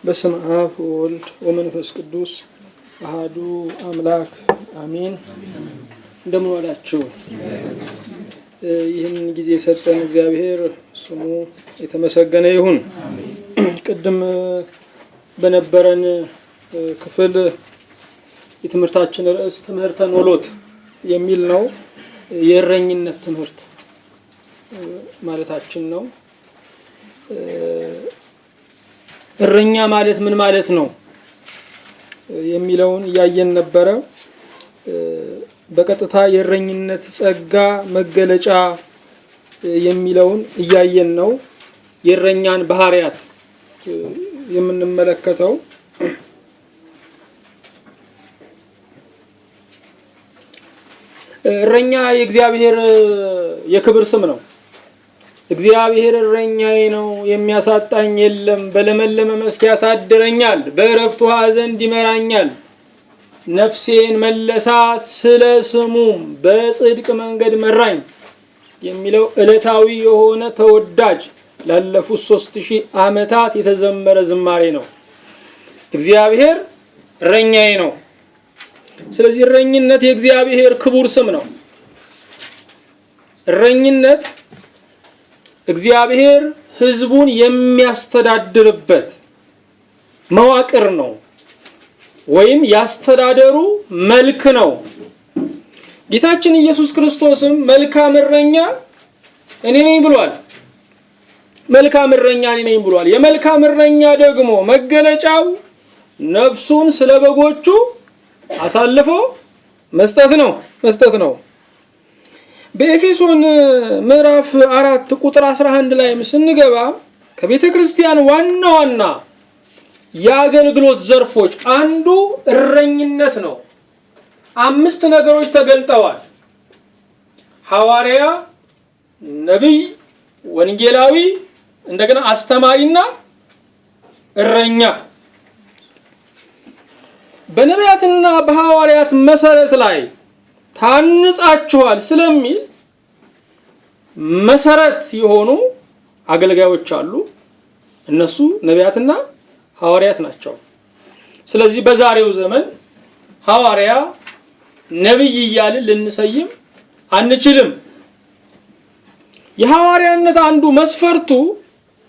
በስመ አብ ወወልድ ወመንፈስ ቅዱስ አሐዱ አምላክ አሜን። እንደምን ዋላችሁ? ይህን ጊዜ የሰጠን እግዚአብሔር ስሙ የተመሰገነ ይሁን። ቅድም በነበረን ክፍል የትምህርታችን ርዕስ ትምህርተ ኖሎት የሚል ነው። የእረኝነት ትምህርት ማለታችን ነው። እረኛ ማለት ምን ማለት ነው የሚለውን እያየን ነበረ። በቀጥታ የእረኝነት ጸጋ መገለጫ የሚለውን እያየን ነው። የእረኛን ባህሪያት የምንመለከተው እረኛ የእግዚአብሔር የክብር ስም ነው። እግዚአብሔር እረኛዬ ነው፣ የሚያሳጣኝ የለም። በለመለመ መስክ ያሳድረኛል፣ በዕረፍት ውኃ ዘንድ ይመራኛል። ነፍሴን መለሳት፣ ስለ ስሙም በጽድቅ መንገድ መራኝ የሚለው ዕለታዊ የሆነ ተወዳጅ ላለፉት 3000 ዓመታት የተዘመረ ዝማሬ ነው። እግዚአብሔር እረኛዬ ነው። ስለዚህ እረኝነት የእግዚአብሔር ክቡር ስም ነው። እረኝነት እግዚአብሔር ሕዝቡን የሚያስተዳድርበት መዋቅር ነው፣ ወይም ያስተዳደሩ መልክ ነው። ጌታችን ኢየሱስ ክርስቶስም መልካም እረኛ እኔ ነኝ ብሏል። መልካም እረኛ እኔ ነኝ ብሏል። የመልካም እረኛ ደግሞ መገለጫው ነፍሱን ስለ በጎቹ አሳልፎ መስጠት ነው። በኤፌሶን ምዕራፍ 4 ቁጥር 11 ላይ ስንገባ ከቤተ ክርስቲያን ዋና ዋና የአገልግሎት ዘርፎች አንዱ እረኝነት ነው። 5 ነገሮች ተገልጠዋል። ሐዋርያ፣ ነቢይ፣ ወንጌላዊ፣ እንደገና አስተማሪና እረኛ። በነቢያትና በሐዋርያት መሰረት ላይ ታንጻችኋል ስለሚል መሰረት የሆኑ አገልጋዮች አሉ። እነሱ ነቢያትና ሐዋርያት ናቸው። ስለዚህ በዛሬው ዘመን ሐዋርያ፣ ነቢይ እያልን ልንሰይም አንችልም። የሐዋርያነት አንዱ መስፈርቱ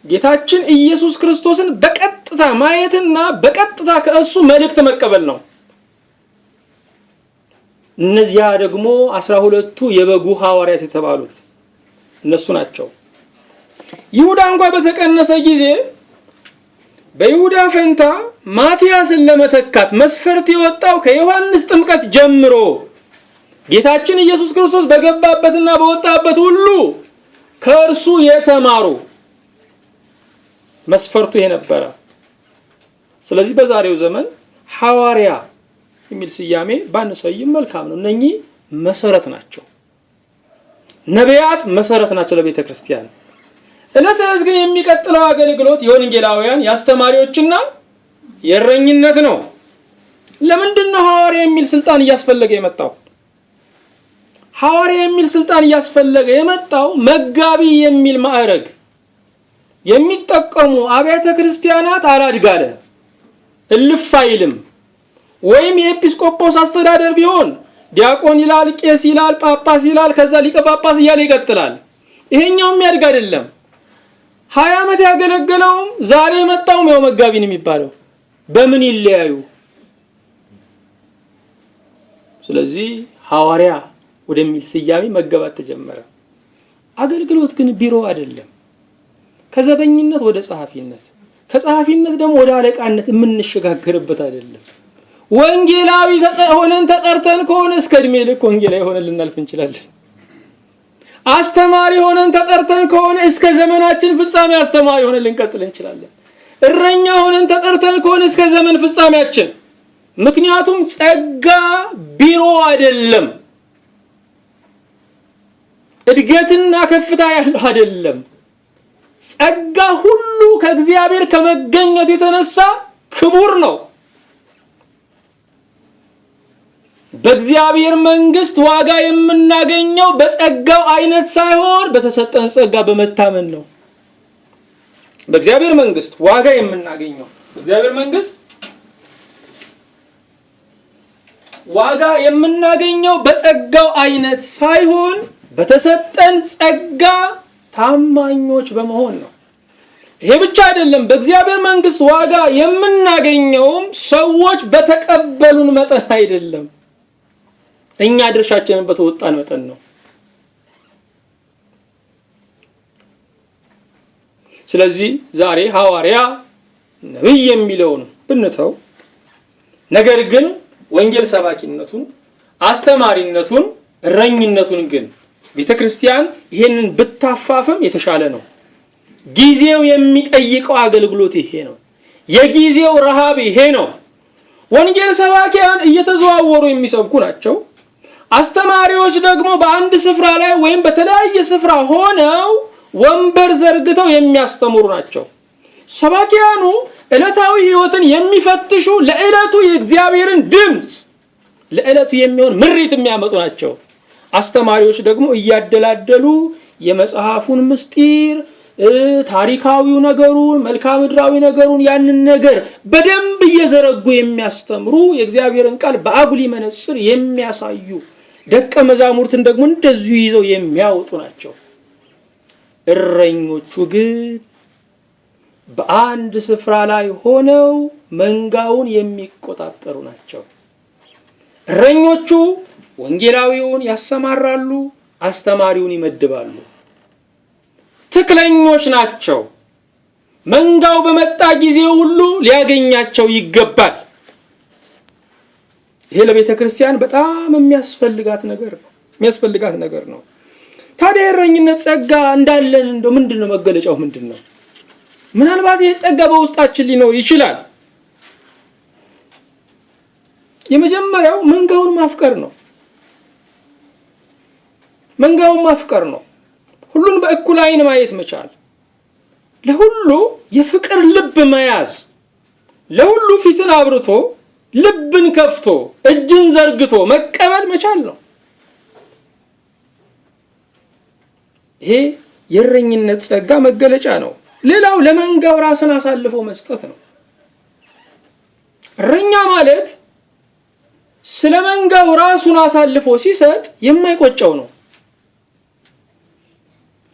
ጌታችን ኢየሱስ ክርስቶስን በቀጥታ ማየትና በቀጥታ ከእሱ መልእክት መቀበል ነው። እነዚያ ደግሞ 12ቱ የበጉ ሐዋርያት የተባሉት እነሱ ናቸው። ይሁዳ እንኳን በተቀነሰ ጊዜ በይሁዳ ፈንታ ማቲያስን ለመተካት መስፈርት የወጣው ከዮሐንስ ጥምቀት ጀምሮ ጌታችን ኢየሱስ ክርስቶስ በገባበትና በወጣበት ሁሉ ከእርሱ የተማሩ መስፈርቱ የነበረ። ስለዚህ በዛሬው ዘመን ሐዋርያ የሚል ስያሜ ባንሰይም መልካም ነው። እነኚህ መሰረት ናቸው። ነቢያት መሰረት ናቸው ለቤተ ክርስቲያን። ዕለት ዕለት ግን የሚቀጥለው አገልግሎት የወንጌላውያን የአስተማሪዎችና የእረኝነት ነው። ለምንድን ነው ሐዋርያ የሚል ስልጣን እያስፈለገ የመጣው? ሐዋርያ የሚል ስልጣን እያስፈለገ የመጣው መጋቢ የሚል ማዕረግ የሚጠቀሙ አብያተ ክርስቲያናት አላድጋለ እልፍ አይልም። ወይም የኤጲስቆጶስ አስተዳደር ቢሆን ዲያቆን ይላል፣ ቄስ ይላል፣ ጳጳስ ይላል፣ ከዛ ሊቀ ጳጳስ እያለ ይቀጥላል። ይሄኛው የሚያድግ አይደለም። 20 ዓመት ያገለገለውም ዛሬ የመጣውም ያው መጋቢ ነው የሚባለው። በምን ይለያዩ? ስለዚህ ሐዋርያ ወደሚል ስያሜ መገባት ተጀመረ። አገልግሎት ግን ቢሮ አይደለም። ከዘበኝነት ወደ ጸሐፊነት፣ ከጸሐፊነት ደግሞ ወደ አለቃነት የምንሸጋገርበት አይደለም። ወንጌላዊ ሆነን ተጠርተን ከሆነ እስከ እድሜ ልክ ወንጌላዊ ሆነን ልናልፍ እንችላለን። አስተማሪ ሆነን ተጠርተን ከሆነ እስከ ዘመናችን ፍጻሜ አስተማሪ ሆነን ልንቀጥል እንችላለን። እረኛ ሆነን ተጠርተን ከሆነ እስከ ዘመን ፍጻሜያችን። ምክንያቱም ጸጋ ቢሮ አይደለም፣ እድገትና ከፍታ ያለው አይደለም። ጸጋ ሁሉ ከእግዚአብሔር ከመገኘቱ የተነሳ ክቡር ነው። በእግዚአብሔር መንግስት ዋጋ የምናገኘው በጸጋው አይነት ሳይሆን በተሰጠን ጸጋ በመታመን ነው። በእግዚአብሔር መንግስት ዋጋ የምናገኘው እግዚአብሔር መንግስት ዋጋ የምናገኘው በጸጋው አይነት ሳይሆን በተሰጠን ጸጋ ታማኞች በመሆን ነው። ይሄ ብቻ አይደለም። በእግዚአብሔር መንግስት ዋጋ የምናገኘውም ሰዎች በተቀበሉን መጠን አይደለም፣ እኛ ድርሻችንን በተወጣን መጠን ነው። ስለዚህ ዛሬ ሐዋርያ ነብይ የሚለውን ብንተው፣ ነገር ግን ወንጌል ሰባኪነቱን፣ አስተማሪነቱን፣ እረኝነቱን ግን ቤተክርስቲያን ይሄንን ብታፋፍም የተሻለ ነው። ጊዜው የሚጠይቀው አገልግሎት ይሄ ነው። የጊዜው ረሃብ ይሄ ነው። ወንጌል ሰባኪያን እየተዘዋወሩ የሚሰብኩ ናቸው። አስተማሪዎች ደግሞ በአንድ ስፍራ ላይ ወይም በተለያየ ስፍራ ሆነው ወንበር ዘርግተው የሚያስተምሩ ናቸው። ሰባኪያኑ ዕለታዊ ሕይወትን የሚፈትሹ፣ ለዕለቱ የእግዚአብሔርን ድምፅ ለዕለቱ የሚሆን ምሪት የሚያመጡ ናቸው። አስተማሪዎች ደግሞ እያደላደሉ የመጽሐፉን ምስጢር፣ ታሪካዊው ነገሩን፣ መልክዓ ምድራዊ ነገሩን፣ ያንን ነገር በደንብ እየዘረጉ የሚያስተምሩ፣ የእግዚአብሔርን ቃል በአጉሊ መነጽር የሚያሳዩ፣ ደቀ መዛሙርትን ደግሞ እንደዚሁ ይዘው የሚያወጡ ናቸው። እረኞቹ ግን በአንድ ስፍራ ላይ ሆነው መንጋውን የሚቆጣጠሩ ናቸው። እረኞቹ ወንጌላዊውን ያሰማራሉ፣ አስተማሪውን ይመድባሉ። ትክክለኞች ናቸው። መንጋው በመጣ ጊዜ ሁሉ ሊያገኛቸው ይገባል። ይሄ ለቤተ ክርስቲያን በጣም የሚያስፈልጋት ነገር ነው። ታዲያ የእረኝነት ጸጋ እንዳለን እንደው ምንድነው መገለጫው? ምንድነው? ምናልባት ይሄ ጸጋ በውስጣችን ሊኖር ይችላል። የመጀመሪያው መንጋውን ማፍቀር ነው። መንጋውን ማፍቀር ነው። ሁሉን በእኩል አይን ማየት መቻል፣ ለሁሉ የፍቅር ልብ መያዝ፣ ለሁሉ ፊትን አብርቶ ልብን ከፍቶ እጅን ዘርግቶ መቀበል መቻል ነው። ይሄ የእረኝነት ጸጋ መገለጫ ነው። ሌላው ለመንጋው ራስን አሳልፎ መስጠት ነው። እረኛ ማለት ስለ መንጋው ራሱን አሳልፎ ሲሰጥ የማይቆጨው ነው።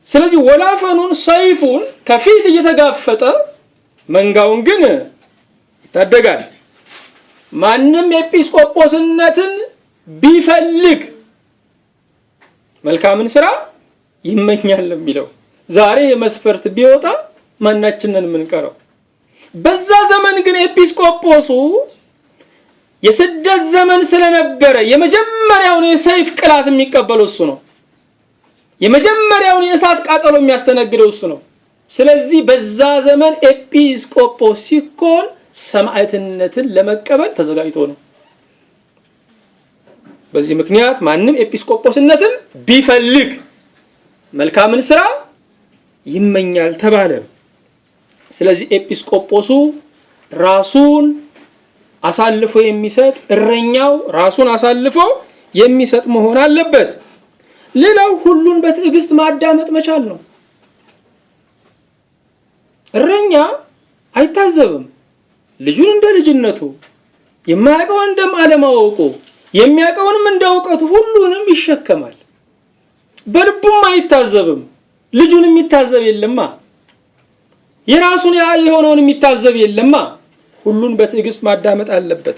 ስለዚህ ወላፈኑን፣ ሰይፉን ከፊት እየተጋፈጠ መንጋውን ግን ይታደጋል። ማንም ኤጲስቆጶስነትን ቢፈልግ መልካምን ስራ ይመኛል የሚለው ዛሬ የመስፈርት ቢወጣ ማናችንን የምንቀረው? በዛ ዘመን ግን ኤጲስቆጶሱ የስደት ዘመን ስለነበረ የመጀመሪያውን የሰይፍ ቅላት የሚቀበለው እሱ ነው። የመጀመሪያውን የእሳት ቃጠሎ የሚያስተናግደው እሱ ነው። ስለዚህ በዛ ዘመን ኤጲስቆጶስ ሲኮን ሰማዕትነትን ለመቀበል ተዘጋጅቶ ነው። በዚህ ምክንያት ማንም ኤጲስቆጶስነትን ቢፈልግ መልካምን ስራ ይመኛል ተባለ። ስለዚህ ኤጲስቆጶሱ ራሱን አሳልፎ የሚሰጥ፣ እረኛው ራሱን አሳልፎ የሚሰጥ መሆን አለበት። ሌላው ሁሉን በትዕግስት ማዳመጥ መቻል ነው። እረኛ አይታዘብም። ልጁን እንደ ልጅነቱ፣ የማያውቀውን እንደ አለማወቁ፣ የሚያውቀውንም እንደ እውቀቱ ሁሉንም ይሸከማል። በልቡም አይታዘብም። ልጁን የሚታዘብ የለማ፣ የራሱን የሆነውን የሚታዘብ የለማ። ሁሉን በትዕግስት ማዳመጥ አለበት።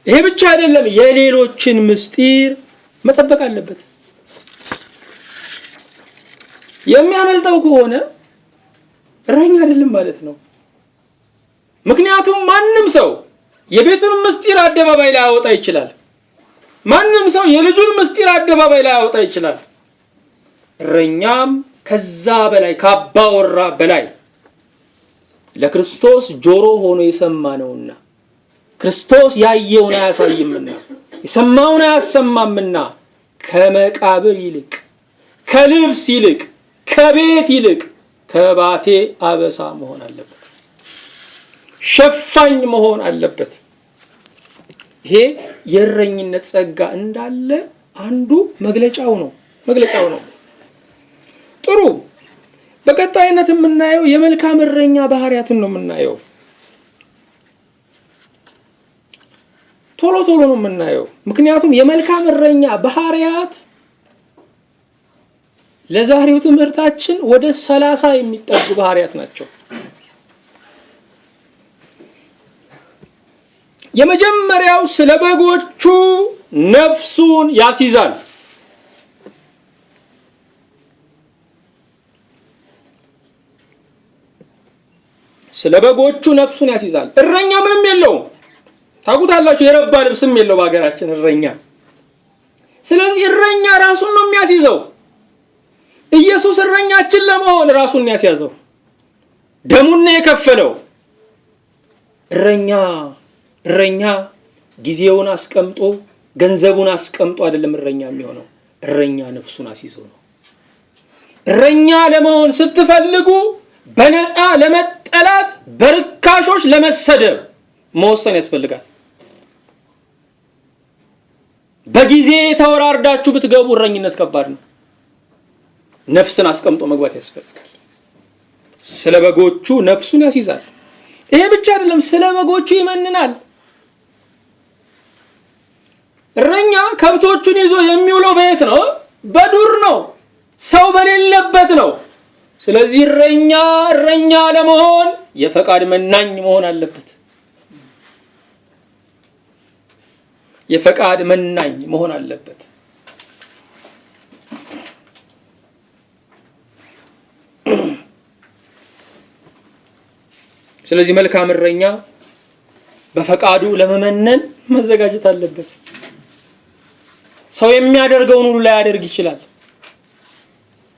ይሄ ብቻ አይደለም፣ የሌሎችን ምስጢር መጠበቅ አለበት። የሚያመልጠው ከሆነ እረኛ አይደለም ማለት ነው። ምክንያቱም ማንም ሰው የቤቱን ምስጢር አደባባይ ላይ ያወጣ ይችላል። ማንም ሰው የልጁን ምስጢር አደባባይ ላይ ያወጣ ይችላል። እረኛም ከዛ በላይ ካባወራ በላይ ለክርስቶስ ጆሮ ሆኖ የሰማ ነውና፣ ክርስቶስ ያየውን አያሳይምና፣ የሰማውን አያሰማምና ከመቃብር ይልቅ፣ ከልብስ ይልቅ፣ ከቤት ይልቅ ከባቴ አበሳ መሆን አለበት። ሸፋኝ መሆን አለበት። ይሄ የእረኝነት ጸጋ እንዳለ አንዱ መግለጫው ነው። ጥሩ። በቀጣይነት የምናየው የመልካም እረኛ ባህሪያትን ነው የምናየው። ቶሎ ቶሎ ነው የምናየው። ምክንያቱም የመልካም እረኛ ባህሪያት ለዛሬው ትምህርታችን ወደ 30 የሚጠጉ ባህሪያት ናቸው። የመጀመሪያው ስለ በጎቹ ነፍሱን ያስይዛል። ስለ በጎቹ ነፍሱን ያስይዛል። እረኛ ምንም የለውም። ታውቁታላችሁ፣ የረባ ልብስም የለው በሀገራችን እረኛ። ስለዚህ እረኛ ራሱን ነው የሚያስይዘው። ኢየሱስ እረኛችን ለመሆን ራሱን ያስያዘው፣ ደሙን የከፈለው። እረኛ ጊዜውን አስቀምጦ ገንዘቡን አስቀምጦ አይደለም እረኛ የሚሆነው። እረኛ ነፍሱን አስይዞ ነው። እረኛ ለመሆን ስትፈልጉ በነፃ ለመጠላት በርካሾች ለመሰደብ መወሰን ያስፈልጋል። በጊዜ ተወራርዳችሁ ብትገቡ እረኝነት ከባድ ነው። ነፍስን አስቀምጦ መግባት ያስፈልጋል። ስለ በጎቹ ነፍሱን ያስይዛል። ይሄ ብቻ አይደለም፣ ስለ በጎቹ ይመንናል። እረኛ ከብቶቹን ይዞ የሚውለው በየት ነው? በዱር ነው፣ ሰው በሌለበት ነው። ስለዚህ እረኛ ለመሆን የፈቃድ መናኝ መሆን አለበት። የፈቃድ መናኝ መሆን አለበት። ስለዚህ መልካም እረኛ በፈቃዱ ለመመነን መዘጋጀት አለበት። ሰው የሚያደርገውን ሁሉ ላያደርግ ይችላል።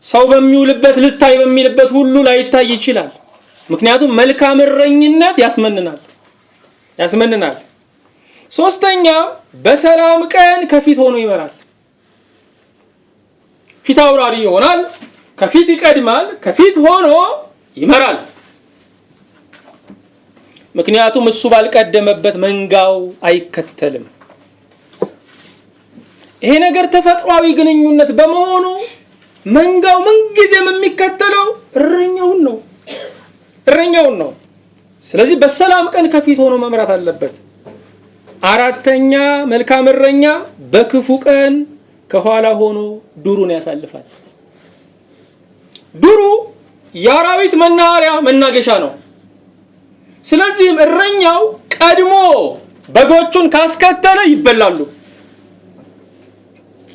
ሰው በሚውልበት ልታይ በሚልበት ሁሉ ላይታይ ይችላል። ምክንያቱም መልካም እረኝነት ያስመንናል። ሶስተኛ በሰላም ቀን ከፊት ሆኖ ይመራል። ፊት አውራሪ ይሆናል። ከፊት ይቀድማል። ከፊት ሆኖ ይመራል። ምክንያቱም እሱ ባልቀደመበት መንጋው አይከተልም። ይሄ ነገር ተፈጥሯዊ ግንኙነት በመሆኑ መንጋው ምንጊዜም የሚከተለው እረኛውን ነው። ስለዚህ በሰላም ቀን ከፊት ሆኖ መምራት አለበት። አራተኛ መልካም እረኛ በክፉ ቀን ከኋላ ሆኖ ዱሩን ያሳልፋል። ዱሩ የአራዊት መናገሻ ነው። ስለዚህም እረኛው ቀድሞ በጎቹን ካስከተለ ይበላሉ።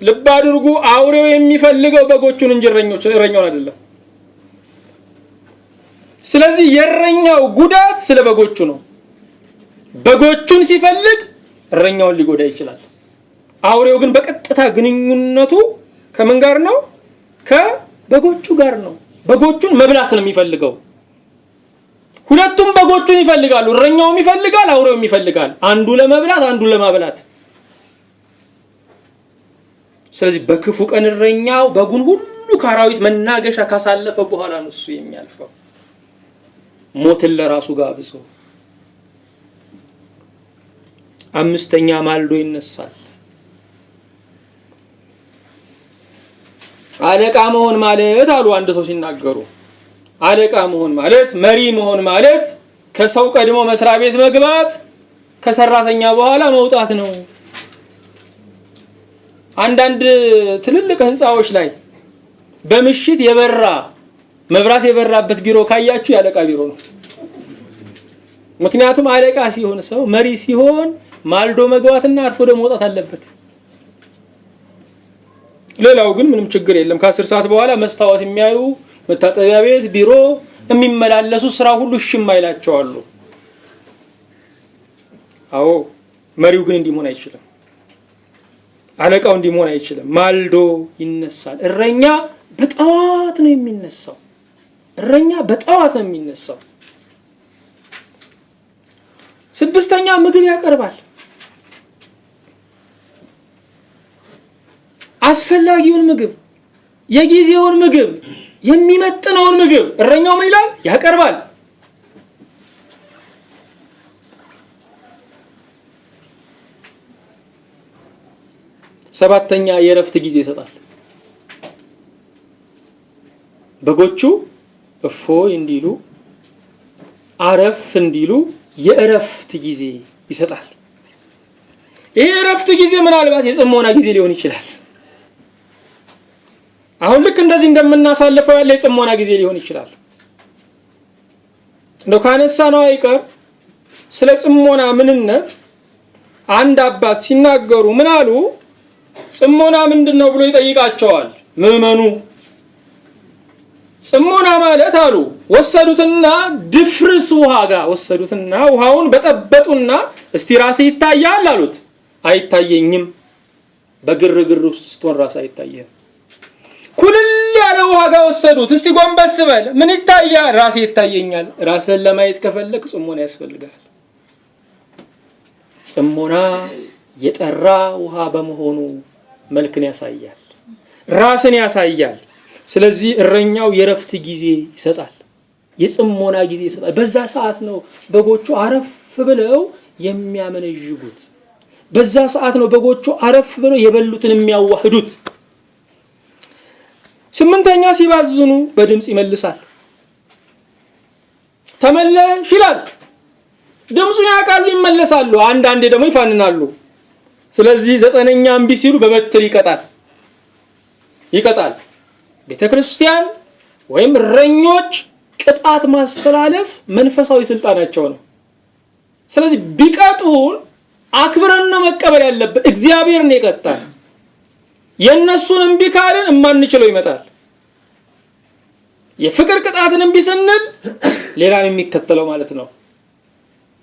ልብ አድርጉ፣ አውሬው የሚፈልገው በጎቹን እንጂ እረኛውን አይደለም። ስለዚህ የእረኛው ጉዳት ስለ በጎቹ ነው። በጎቹን ሲፈልግ እረኛውን ሊጎዳ ይችላል። አውሬው ግን በቀጥታ ግንኙነቱ ከምን ጋር ነው? ከበጎቹ ጋር ነው። በጎቹን መብላት ነው የሚፈልገው። ሁለቱም በጎቹን ይፈልጋሉ። እረኛውም ይፈልጋል፣ አውሬውም ይፈልጋል። አንዱ ለመብላት፣ አንዱ ለማብላት። ስለዚህ በክፉ ቀን እረኛው በጉን ሁሉ ከአራዊት መናገሻ ካሳለፈ በኋላ ነው እሱ የሚያልፈው፣ ሞትን ለራሱ ጋብዞ። አምስተኛ ማልዶ ይነሳል። አለቃ መሆን ማለት አሉ አንድ ሰው ሲናገሩ፣ አለቃ መሆን ማለት መሪ መሆን ማለት ከሰው ቀድሞ መስሪያ ቤት መግባት ከሰራተኛ በኋላ መውጣት ነው። አንዳንድ ትልልቅ ህንጻዎች ላይ በምሽት መብራት የበራበት ቢሮ ካያችሁ ያለቃ ቢሮ ነው። ምክንያቱም አለቃ ሲሆን ሰው መሪ ሲሆን ማልዶ መግባትና አርፎ ደግሞ መውጣት አለበት። ሌላው ግን ምንም ችግር የለም። ከ10 ሰዓት በኋላ መስታወት የሚያዩ መታጠቢያ ቤት፣ ቢሮ የሚመላለሱ ስራ ሁሉ ሽም አይላቸዋሉ። አዎ መሪው ግን እንዲሆን አይችልም። አለቃው እንዲሆን አይችልም። ማልዶ ይነሳል። እረኛ በጠዋት ነው የሚነሳው። ስድስተኛ ምግብ ያቀርባል። አስፈላጊውን ምግብ፣ የጊዜውን ምግብ፣ የሚመጥነውን ምግብ እረኛው ምን ይላል? ያቀርባል። ሰባተኛ የእረፍት ጊዜ ይሰጣል። በጎቹ እፎይ እንዲሉ አረፍ እንዲሉ የእረፍት ጊዜ ይሰጣል። ይሄ እረፍት ጊዜ ምናልባት የጽሞና ጊዜ ሊሆን ይችላል። አሁን ልክ እንደዚህ እንደምናሳልፈው ያለ የጽሞና ጊዜ ሊሆን ይችላል። እንደው ካነሳ ነው አይቀር ስለ ጽሞና ምንነት አንድ አባት ሲናገሩ ምን አሉ? ጽሞና ምንድነው ብሎ ይጠይቃቸዋል ምዕመኑ። ጽሞና ማለት አሉ ወሰዱትና ድፍርስ ውሃ ጋር ወሰዱትና ውሃውን በጠበጡና እስቲ ራስ ይታያል አሉት። አይታየኝም። በግርግር ውስጥ ስትሆን ራስ አይታየም። ኩልል ያለ ውሃ ጋር ወሰዱት። እስቲ ጎንበስ በል ምን ይታያል? ራስ ይታየኛል። ራስን ለማየት ከፈለክ ጽሞና ያስፈልጋል። ጽሞና የጠራ ውሃ በመሆኑ መልክን ያሳያል፣ ራስን ያሳያል። ስለዚህ እረኛው የረፍት ጊዜ ይሰጣል፣ የጽሞና ጊዜ ይሰጣል። በዛ ሰዓት ነው በጎቹ አረፍ ብለው የሚያመነዥጉት። በዛ ሰዓት ነው በጎቹ አረፍ ብለው የበሉትን የሚያዋህዱት። ስምንተኛ ሲባዝኑ በድምጽ ይመልሳል። ተመለሽ ይላል። ድምጹን ያውቃሉ፣ ይመለሳሉ። አንዳንዴ ደግሞ ይፋንናሉ። ስለዚህ ዘጠነኛ እምቢ ሲሉ በበትር ይቀጣል። ቤተክርስቲያን ወይም እረኞች ቅጣት ማስተላለፍ መንፈሳዊ ስልጣናቸው ነው። ስለዚህ ቢቀጡን አክብረን ነው መቀበል ያለብን። እግዚአብሔር ነው የቀጣን። የነሱን እምቢ ካልን የማንችለው ይመጣል። የፍቅር ቅጣትን እምቢ ስንል ሌላን የሚከተለው ማለት ነው።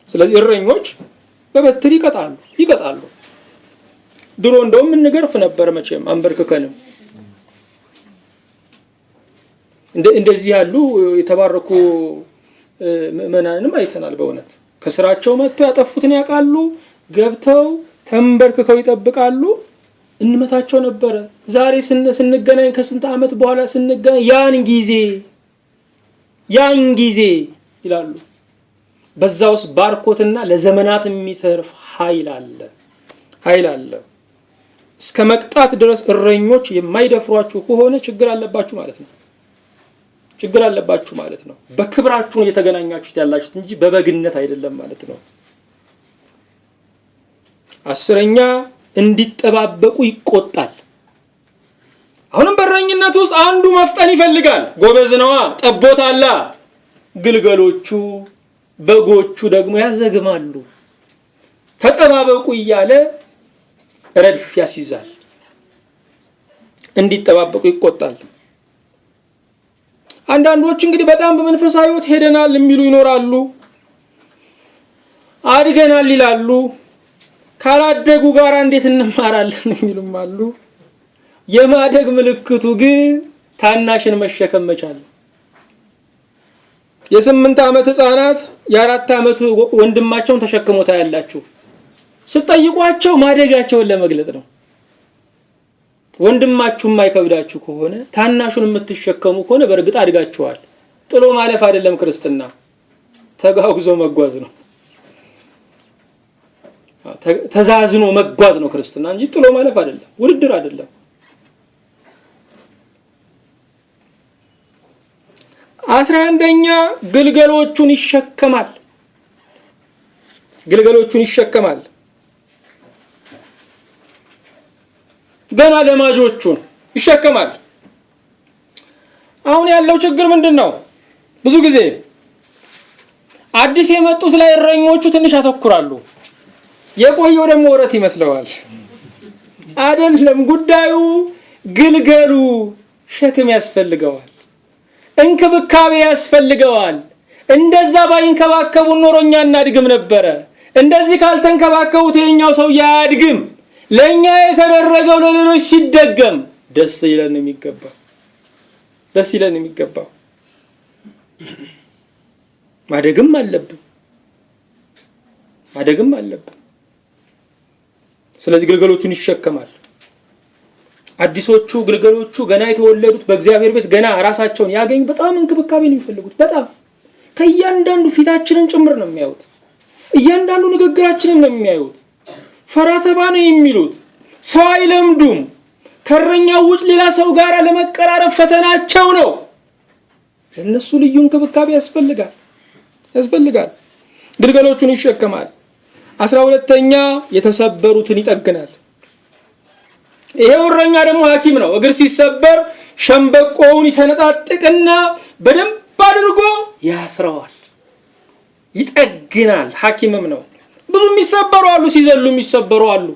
ስለዚህ እረኞች በበትር ይቀጣሉ። ድሮ እንደውም እንገርፍ ነበር መቼም አንበርክከንም። እንደዚህ ያሉ የተባረኩ ምዕመናንንም አይተናል። በእውነት ከስራቸው መጥተው ያጠፉትን ያውቃሉ፣ ገብተው ተንበርክከው ይጠብቃሉ። እንመታቸው ነበረ። ዛሬ ስንገናኝ ከስንት ዓመት በኋላ ስንገናኝ ያን ጊዜ ይላሉ። በዛውስ ባርኮትና ለዘመናት የሚተርፍ ኃይል አለ። እስከ መቅጣት ድረስ እረኞች የማይደፍሯችሁ ከሆነ ችግር አለባችሁ ማለት ነው። በክብራችሁ ነው የተገናኛችሁት ያላችሁት እንጂ በበግነት አይደለም ማለት ነው። አስረኛ እንዲጠባበቁ ይቆጣል። አሁንም በእረኝነት ውስጥ አንዱ መፍጠን ይፈልጋል። ጎበዝ ነዋ፣ ጠቦት አላ። ግልገሎቹ በጎቹ ደግሞ ያዘግማሉ። ተጠባበቁ እያለ ረድፍ ያስይዛል። እንዲጠባበቁ ይቆጣል። አንዳንዶች እንግዲህ በጣም በመንፈሳዊ ሕይወት ሄደናል የሚሉ ይኖራሉ። አድገናል ይላሉ። ካላደጉ ጋር እንዴት እንማራለን የሚሉም አሉ። የማደግ ምልክቱ ግን ታናሽን መሸከም መቻል። የ8 ዓመት ህፃናት የ4 ዓመት ወንድማቸውን ተሸክሞታ ያላችሁ ስትጠይቋቸው ማደጋቸውን ለመግለጽ ነው። ወንድማችሁ የማይከብዳችሁ ከሆነ ታናሹን የምትሸከሙ ከሆነ በእርግጥ አድጋችኋል። ጥሎ ማለፍ አይደለም ክርስትና፣ ተጋግዞ መጓዝ ነው። ተዛዝኖ መጓዝ ነው ክርስትና እንጂ ጥሎ ማለፍ አይደለም፣ ውድድር አይደለም። 11ኛ ግልገሎቹን ይሸከማል። ገና ለማጆቹን ይሸከማል። አሁን ያለው ችግር ምንድነው? ብዙ ጊዜ አዲስ የመጡት ላይ እረኞቹ ትንሽ ያተኩራሉ። የቆየው ደግሞ ወረት ይመስለዋል። አይደለም ጉዳዩ። ግልገሉ ሸክም ያስፈልገዋል፣ እንክብካቤ ያስፈልገዋል። እንደዛ ባይንከባከቡ ኖሮኛ እናድግም ነበረ። እንደዚህ ካልተንከባከቡት የኛው ሰው ያድግም። ለኛ የተደረገው ለሌሎች ሲደገም ደስ ይለን የሚገባው ማደግም አለብን። ስለዚህ ግልገሎቹን ይሸከማል። አዲሶቹ ግልገሎቹ ገና የተወለዱት በእግዚአብሔር ቤት ገና ራሳቸውን ያገኙ በጣም እንክብካቤ ነው የሚፈልጉት። በጣም ከእያንዳንዱ ፊታችንን ጭምር ነው የሚያዩት። እያንዳንዱ ንግግራችንን ነው የሚያዩት። ፈራተባ ነው የሚሉት። ሰው አይለምዱም። ከእረኛው ውጭ ሌላ ሰው ጋር ለመቀራረብ ፈተናቸው ነው። ለነሱ ልዩ እንክብካቤ ያስፈልጋል። ግልገሎቹን ይሸከማል። 12ኛ የተሰበሩትን ይጠግናል። ይሄው እረኛ ደግሞ ሐኪም ነው። እግር ሲሰበር ሸምበቆውን ይሰነጣጥቅና በደንብ አድርጎ ያስረዋል፣ ይጠግናል። ሐኪምም ነው። ብዙ የሚሰበሩ አሉ፣ ሲዘሉ የሚሰበሩ አሉ።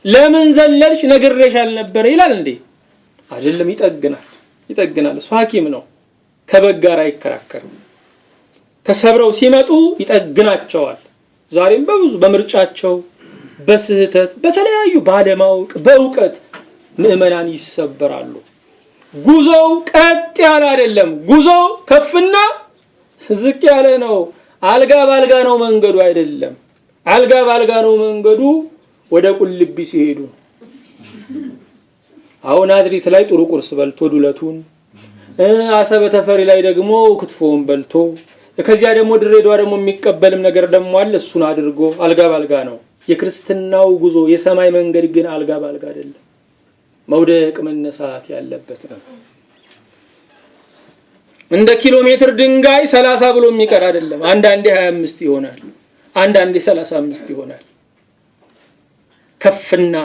ለምን ዘለልሽ ነግሬሽ አልነበረ ይላል እንዴ? አይደለም፣ ይጠግናል። እሱ ሐኪም ነው። ከበግ ጋር አይከራከርም። ተሰብረው ሲመጡ ይጠግናቸዋል። ዛሬም በብዙ በምርጫቸው በስህተት በተለያዩ ባለማወቅ በእውቀት ምዕመናን ይሰበራሉ። ጉዞው ቀጥ ያለ አይደለም። ጉዞው ከፍና ዝቅ ያለ ነው። አልጋ ባልጋ ነው መንገዱ አይደለም። አልጋ ባልጋ ነው መንገዱ ወደ ቁልቢ ሲሄዱ። አሁን ናዝሬት ላይ ጥሩ ቁርስ በልቶ ዱለቱን፣ አሰበ ተፈሪ ላይ ደግሞ ክትፎን በልቶ፣ ከዚያ ደግሞ ድሬዳዋ ደግሞ የሚቀበልም ነገር ደግሞ አለ። እሱን አድርጎ አልጋ ባልጋ ነው። የክርስትናው ጉዞ የሰማይ መንገድ ግን አልጋ ባልጋ አይደለም። መውደቅ መነሳት ያለበት ነው። እንደ ኪሎ ሜትር ድንጋይ 30 ብሎ የሚቀር አይደለም። አንዳንዴ 25 ይሆናል፣ አንዳንዴ 35 ይሆናል። ከፍና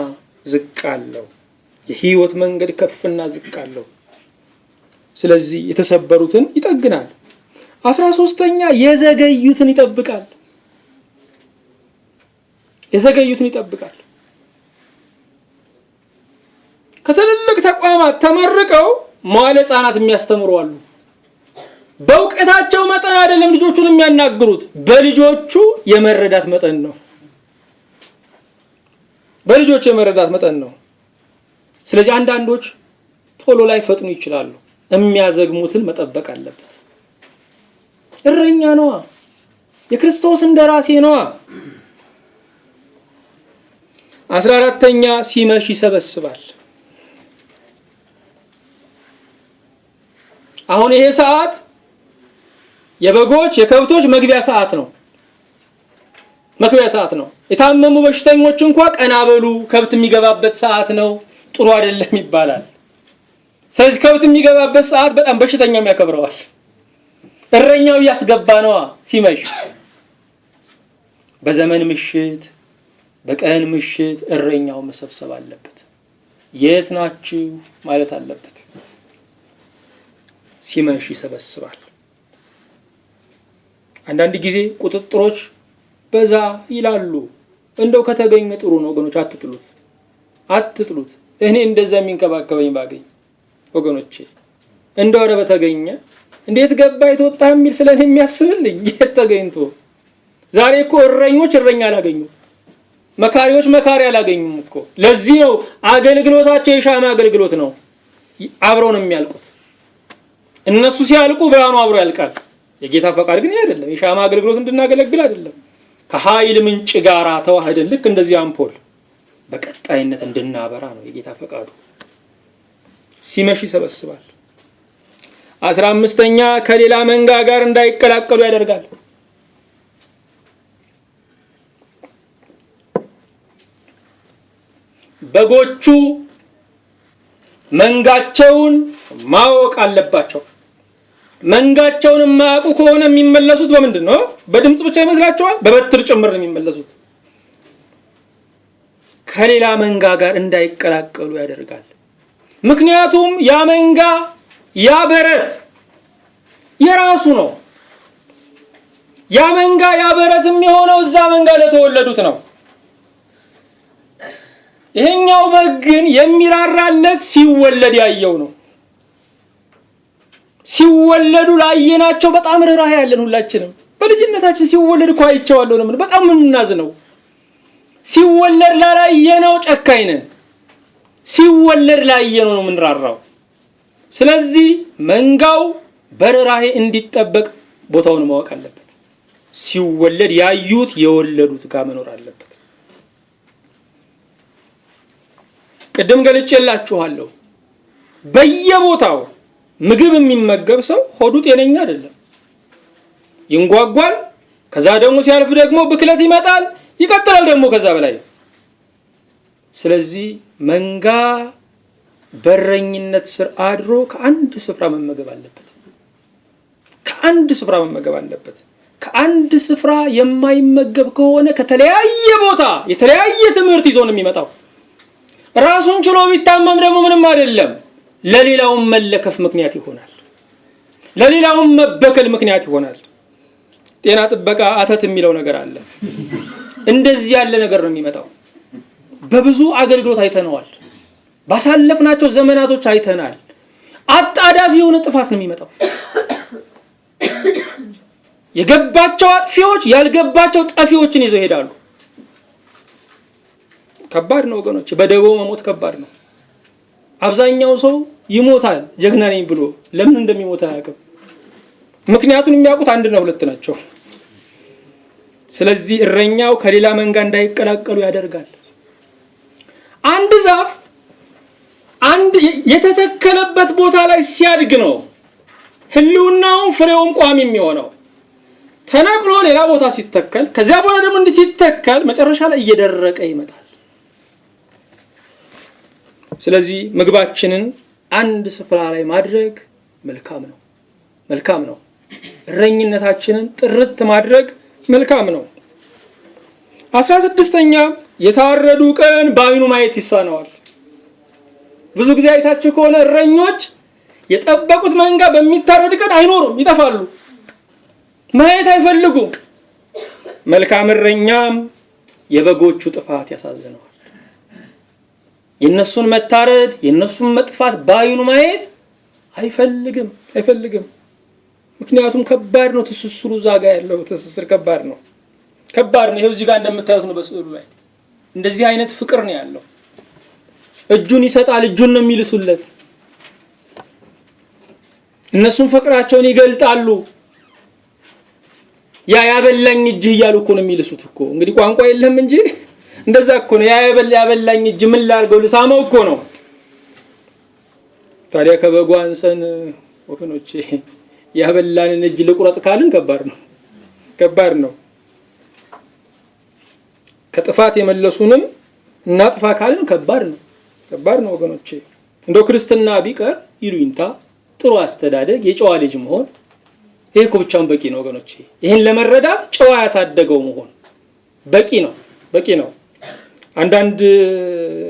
ዝቅ አለው። የህይወት መንገድ ከፍና ዝቅ አለው። ስለዚህ የተሰበሩትን ይጠግናል። 13ኛ የዘገዩትን ይጠብቃል። የዘገዩትን ይጠብቃል። ከትልልቅ ተቋማት ተመርቀው መዋዕለ ሕፃናት የሚያስተምሩ አሉ። በእውቀታቸው መጠን አይደለም ልጆቹን የሚያናግሩት፣ በልጆቹ የመረዳት መጠን ነው። በልጆቹ የመረዳት መጠን ነው። ስለዚህ አንዳንዶች ቶሎ ላይ ፈጥኑ ይችላሉ። የሚያዘግሙትን መጠበቅ አለበት። እረኛ ነዋ፣ የክርስቶስ እንደራሴ ነዋ። 14ኛ ሲመሽ ይሰበስባል። አሁን ይሄ ሰዓት የበጎች የከብቶች መግቢያ ሰዓት ነው። መግቢያ ሰዓት ነው። የታመሙ በሽተኞች እንኳን ቀና በሉ፣ ከብት የሚገባበት ሰዓት ነው፣ ጥሩ አይደለም ይባላል። ስለዚህ ከብት የሚገባበት ሰዓት በጣም በሽተኛም ያከብረዋል። እረኛው ያስገባ ነዋ ሲመሽ። በዘመን ምሽት በቀን ምሽት እረኛው መሰብሰብ አለበት። የት ናችሁ ማለት አለበት። ሲመሽ ይሰበስባል። አንዳንድ ጊዜ ቁጥጥሮች በዛ ይላሉ። እንደው ከተገኘ ጥሩ ነው ወገኖች፣ አትጥሉት። እኔ እንደዛ የሚንከባከበኝ ባገኝ ወገኖቼ፣ እንደው ኧረ በተገኘ እንዴት ገባ የተወጣ የሚል ስለኔ የሚያስብልኝ የት ተገኝቶ። ዛሬ እኮ እረኞች እረኛ አላገኙም፣ መካሪዎች መካሪ አላገኙም እኮ። ለዚህ ነው አገልግሎታቸው የሻማ አገልግሎት ነው። አብረው ነው የሚያልቁት። እነሱ ሲያልቁ ብርሃኑ አብሮ ያልቃል። የጌታ ፈቃድ ግን አይደለም። የሻማ አገልግሎት እንድናገለግል አይደለም። ከኃይል ምንጭ ጋራ ተዋህደን ልክ እንደዚህ አምፖል በቀጣይነት እንድናበራ ነው የጌታ ፈቃዱ። ሲመሽ ይሰበስባል። 15ኛ ከሌላ መንጋ ጋር እንዳይቀላቀሉ ያደርጋል። በጎቹ መንጋቸውን ማወቅ አለባቸው። መንጋቸውን የማያውቁ ከሆነ የሚመለሱት በምንድን ነው? በድምጽ ብቻ ይመስላቸዋል፣ በበትር ጭምር ነው የሚመለሱት። ከሌላ መንጋ ጋር እንዳይቀላቀሉ ያደርጋል። ምክንያቱም ያ መንጋ ያ በረት የራሱ ነው። ያ መንጋ ያ በረት የሚሆነው እዛ መንጋ ለተወለዱት ነው። ይሄኛው በግ ግን የሚራራለት ሲወለድ ያየው ነው። ሲወለዱ ላየናቸው በጣም ርህራሄ ያለን ሁላችንም በልጅነታችን ሲወለድ እኮ አይቼዋለሁ ነው። በጣም የምናዝነው ሲወለድ ላላየነው ጨካኝ ነን። ሲወለድ ላየነው ነው የምንራራው። ስለዚህ መንጋው በርህራሄ እንዲጠበቅ ቦታውን ማወቅ አለበት። ሲወለድ ያዩት የወለዱት ጋር መኖር አለበት። ቅድም ገልጬላችኋለሁ። በየቦታው ምግብ የሚመገብ ሰው ሆዱ ጤነኛ አይደለም። ይንጓጓል። ከዛ ደግሞ ሲያልፍ ደግሞ ብክለት ይመጣል። ይቀጥላል ደግሞ ከዛ በላይ። ስለዚህ መንጋ በረኝነት ስር አድሮ ከአንድ ስፍራ መመገብ አለበት። ከአንድ ስፍራ መመገብ አለበት። ከአንድ ስፍራ የማይመገብ ከሆነ ከተለያየ ቦታ የተለያየ ትምህርት ይዞ ነው የሚመጣው። ራሱን ችሎ ቢታመም ደግሞ ምንም አይደለም፣ ለሌላውም መለከፍ ምክንያት ይሆናል፣ ለሌላውም መበከል ምክንያት ይሆናል። ጤና ጥበቃ አተት የሚለው ነገር አለ። እንደዚህ ያለ ነገር ነው የሚመጣው። በብዙ አገልግሎት አይተነዋል። ባሳለፍናቸው ዘመናቶች አይተናል። አጣዳፊ የሆነ ጥፋት ነው የሚመጣው። የገባቸው አጥፊዎች ያልገባቸው ጠፊዎችን ይዘው ይሄዳሉ። ከባድ ነው ወገኖች፣ በደቦ መሞት ከባድ ነው። አብዛኛው ሰው ይሞታል ጀግና ነኝ ብሎ፣ ለምን እንደሚሞት አያውቅም። ምክንያቱም የሚያውቁት አንድ ነው ሁለት ናቸው። ስለዚህ እረኛው ከሌላ መንጋ እንዳይቀላቀሉ ያደርጋል። አንድ ዛፍ አንድ የተተከለበት ቦታ ላይ ሲያድግ ነው ህልውናውን ፍሬውን ቋሚ የሚሆነው። ተነቅሎ ሌላ ቦታ ሲተከል፣ ከዚያ በኋላ ደግሞ እንዲህ ሲተከል መጨረሻ ላይ እየደረቀ ይመጣል። ስለዚህ ምግባችንን አንድ ስፍራ ላይ ማድረግ መልካም ነው፣ መልካም ነው። እረኝነታችንን ጥርት ማድረግ መልካም ነው። 16ኛ የታረዱ ቀን በዓይኑ ማየት ይሳነዋል። ብዙ ጊዜ አይታችሁ ከሆነ እረኞች የጠበቁት መንጋ በሚታረድ ቀን አይኖሩም፣ ይጠፋሉ፣ ማየት አይፈልጉም። መልካም እረኛም የበጎቹ ጥፋት ያሳዝነዋል። የነሱን መታረድ የነሱን መጥፋት በዓይኑ ማየት አይፈልግም። ምክንያቱም ከባድ ነው ትስስሩ፣ ዛጋ ያለው ትስስር ከባድ ነው። ይሄው እዚህ ጋር እንደምታዩት ነው በስዕሉ ላይ እንደዚህ አይነት ፍቅር ነው ያለው። እጁን ይሰጣል፣ እጁን ነው የሚልሱለት። እነሱም ፍቅራቸውን ይገልጣሉ። ያበላኝ እጅ እያሉ እኮ ነው የሚልሱት እኮ። እንግዲህ ቋንቋ የለም እንጂ እንደዛ እኮ ነው። ያበላኝ እጅ ምን ላድርገው ልሳመው እኮ ነው። ታዲያ ከበጉ አንሰን ወገኖቼ ያበላንን እጅ ልቁረጥ ካልን ከባድ ነው። ከጥፋት የመለሱንም እናጥፋ ካልን ከባድ ነው ወገኖቼ። እንደው ክርስትና ቢቀር ይሉኝታ፣ ጥሩ አስተዳደግ፣ የጨዋ ልጅ መሆን ይሄ እኮ ብቻውን በቂ ነው ወገኖቼ። ይሄን ለመረዳት ጨዋ ያሳደገው መሆን በቂ ነው። አንዳንድ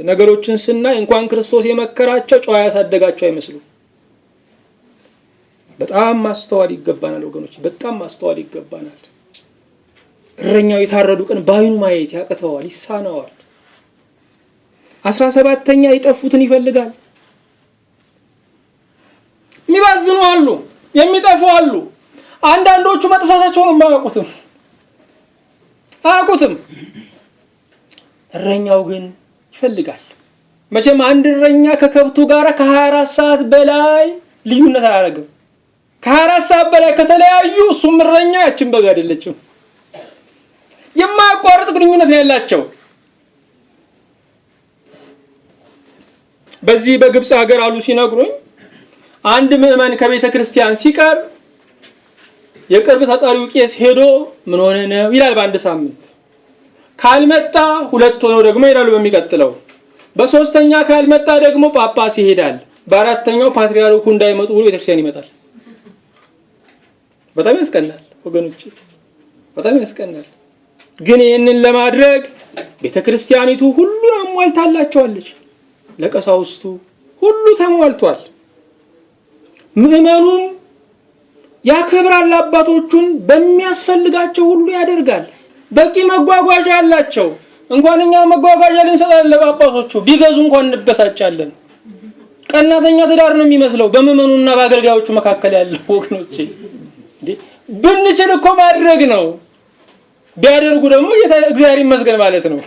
ነገሮችን ስናይ እንኳን ክርስቶስ የመከራቸው ጨዋ ያሳደጋቸው አይመስሉም። በጣም ማስተዋል ይገባናል ወገኖች፣ በጣም ማስተዋል ይገባናል። እረኛው የታረዱ ቀን በዓይኑ ማየት ያቅተዋል፣ ይሳነዋል። 17ኛ የጠፉትን ይፈልጋል። የሚባዝኑ አሉ፣ የሚጠፉ አሉ። አንዳንዶቹ መጥፋታቸውን አያውቁትም። እረኛው ግን ይፈልጋል። መቼም አንድ እረኛ ከከብቱ ጋር ከ24 ሰዓት በላይ ልዩነት አያደርግም። ከ24 ሰዓት በላይ ከተለያዩ እሱም እረኛ ያችን በግ አይደለችም። የማያቋርጥ ግንኙነት ያላቸው። በዚህ በግብጽ ሀገር አሉ ሲነግሩኝ፣ አንድ ምዕመን ከቤተ ክርስቲያን ሲቀር የቅርብ ተጠሪው ቄስ ሄዶ ምን ሆነ ነው ይላል በአንድ ሳምንት። ካልመጣ ሁለት ሆነው ደግሞ ይላሉ በሚቀጥለው። በሶስተኛ ካልመጣ ደግሞ ጳጳስ ይሄዳል። በአራተኛው ፓትርያርኩ እንዳይመጡ ብሎ ቤተክርስቲያን ይመጣል። በጣም ያስቀናል ወገኖቼ፣ በጣም ያስቀናል። ግን ይህንን ለማድረግ ቤተክርስቲያኒቱ ሁሉን አሟልታላቸዋለች። ለቀሳውስቱ ሁሉ ተሟልቷል። ምዕመኑም ያከብራል፣ አባቶቹን በሚያስፈልጋቸው ሁሉ ያደርጋል። በቂ መጓጓዣ አላቸው። እንኳን እኛ መጓጓዣ ልንሰጣለን ለጳጳሶቹ፣ ቢገዙ እንኳን እንበሳጫለን። ቀናተኛ ትዳር ነው የሚመስለው በምዕመኑና በአገልጋዮቹ መካከል ያለው ወገኖቼ። ብንችል እኮ ማድረግ ነው፣ ቢያደርጉ ደግሞ እግዚአብሔር ይመስገን ማለት ነው።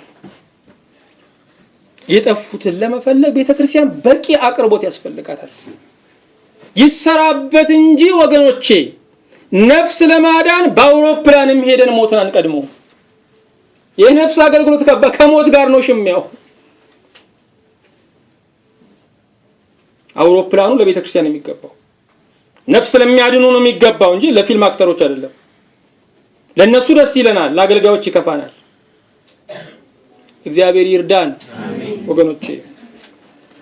የጠፉትን ለመፈለግ ቤተክርስቲያን በቂ አቅርቦት ያስፈልጋታል። ይሰራበት እንጂ ወገኖቼ፣ ነፍስ ለማዳን በአውሮፕላንም ሄደን ሞትን አንቀድመው። የነፍስ አገልግሎት ከሞት ጋር ነው ሽሚያው። አውሮፕላኑ ለቤተክርስቲያን የሚገባው ነፍስ ለሚያድኑ ነው የሚገባው እንጂ ለፊልም አክተሮች አይደለም። ለነሱ ደስ ይለናል፣ ለአገልጋዮች ይከፋናል። እግዚአብሔር ይርዳን ወገኖቼ።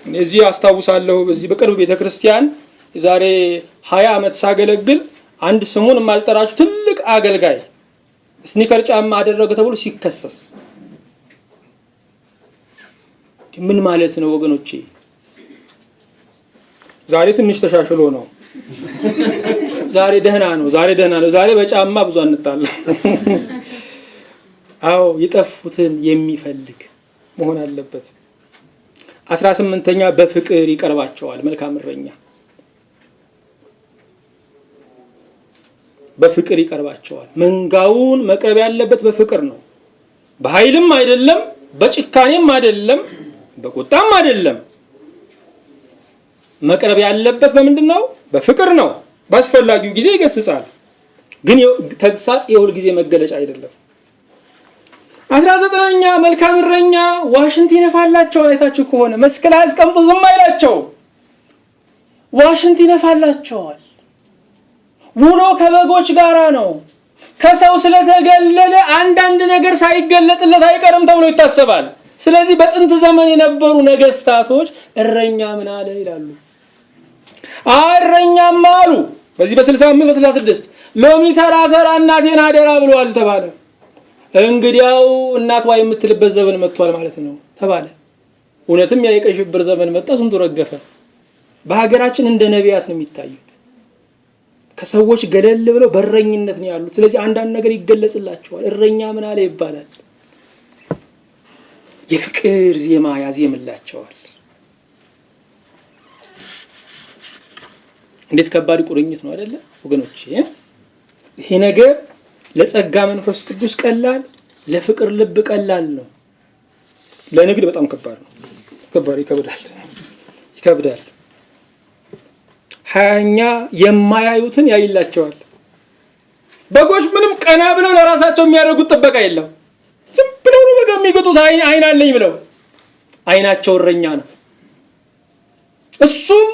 እዚህ አስታውሳለሁ በዚህ በቅርብ ቤተክርስቲያን የዛሬ 20 ዓመት ሳገለግል አንድ ስሙን የማልጠራችሁ ትልቅ አገልጋይ ስኒከር ጫማ አደረገ ተብሎ ሲከሰስ ምን ማለት ነው ወገኖቼ? ዛሬ ትንሽ ተሻሽሎ ነው። ዛሬ ደህና ነው። ዛሬ በጫማ ብዙ አንጣላ። አዎ የጠፉትን የሚፈልግ መሆን አለበት። 18ኛ በፍቅር ይቀርባቸዋል። መልካም እረኛ በፍቅር ይቀርባቸዋል። መንጋውን መቅረብ ያለበት በፍቅር ነው። በኃይልም አይደለም፣ በጭካኔም አይደለም፣ በቁጣም አይደለም። መቅረብ ያለበት በምንድነው? በፍቅር ነው። በአስፈላጊው ጊዜ ይገስጻል። ግን ተግሳጽ የሁል ጊዜ መገለጫ አይደለም። 19ኛ መልካም እረኛ ዋሽንት ይነፋላቸዋል። አይታችሁ ከሆነ መስክ ላይ አስቀምጦ ዝም አይላቸው፣ ዋሽንት ይነፋላቸዋል። ውሎ ከበጎች ጋራ ነው። ከሰው ስለተገለለ አንዳንድ ነገር ሳይገለጥለት አይቀርም ተብሎ ይታሰባል። ስለዚህ በጥንት ዘመን የነበሩ ነገስታቶች እረኛ ምን አለ ይላሉ። እረኛም አሉ በዚህ በ65 በ66 ሎሚ ተራ እናቴን አደራ ብሏል ተባለ። እንግዲያው እናቷ የምትልበት ዘመን መጥቷል ማለት ነው ተባለ። እውነትም ያ የቀይ ሽብር ዘመን መጣ። ስንቱ ረገፈ። በሀገራችን እንደ ነቢያት ነው የሚታዩት። ከሰዎች ገለል ብለው በእረኝነት ነው ያሉት። ስለዚህ አንዳንድ ነገር ይገለጽላቸዋል። እረኛ ምን አለ ይባላል። የፍቅር ዜማ ያዜምላቸዋል። እንዴት ከባድ ቁርኝት ነው አይደለ ወገኖቼ? ይሄ ነገር ለጸጋ መንፈስ ቅዱስ ቀላል፣ ለፍቅር ልብ ቀላል ነው። ለንግድ በጣም ከባድ ነው። ይከብዳል። 20ኛ የማያዩትን ያይላቸዋል። በጎች ምንም ቀና ብለው ለራሳቸው የሚያደርጉት ጥበቃ የለም። ዝም ብለው ነው በቃ የሚገጡት። አይን አለኝ ብለው አይናቸው እረኛ ነው። እሱም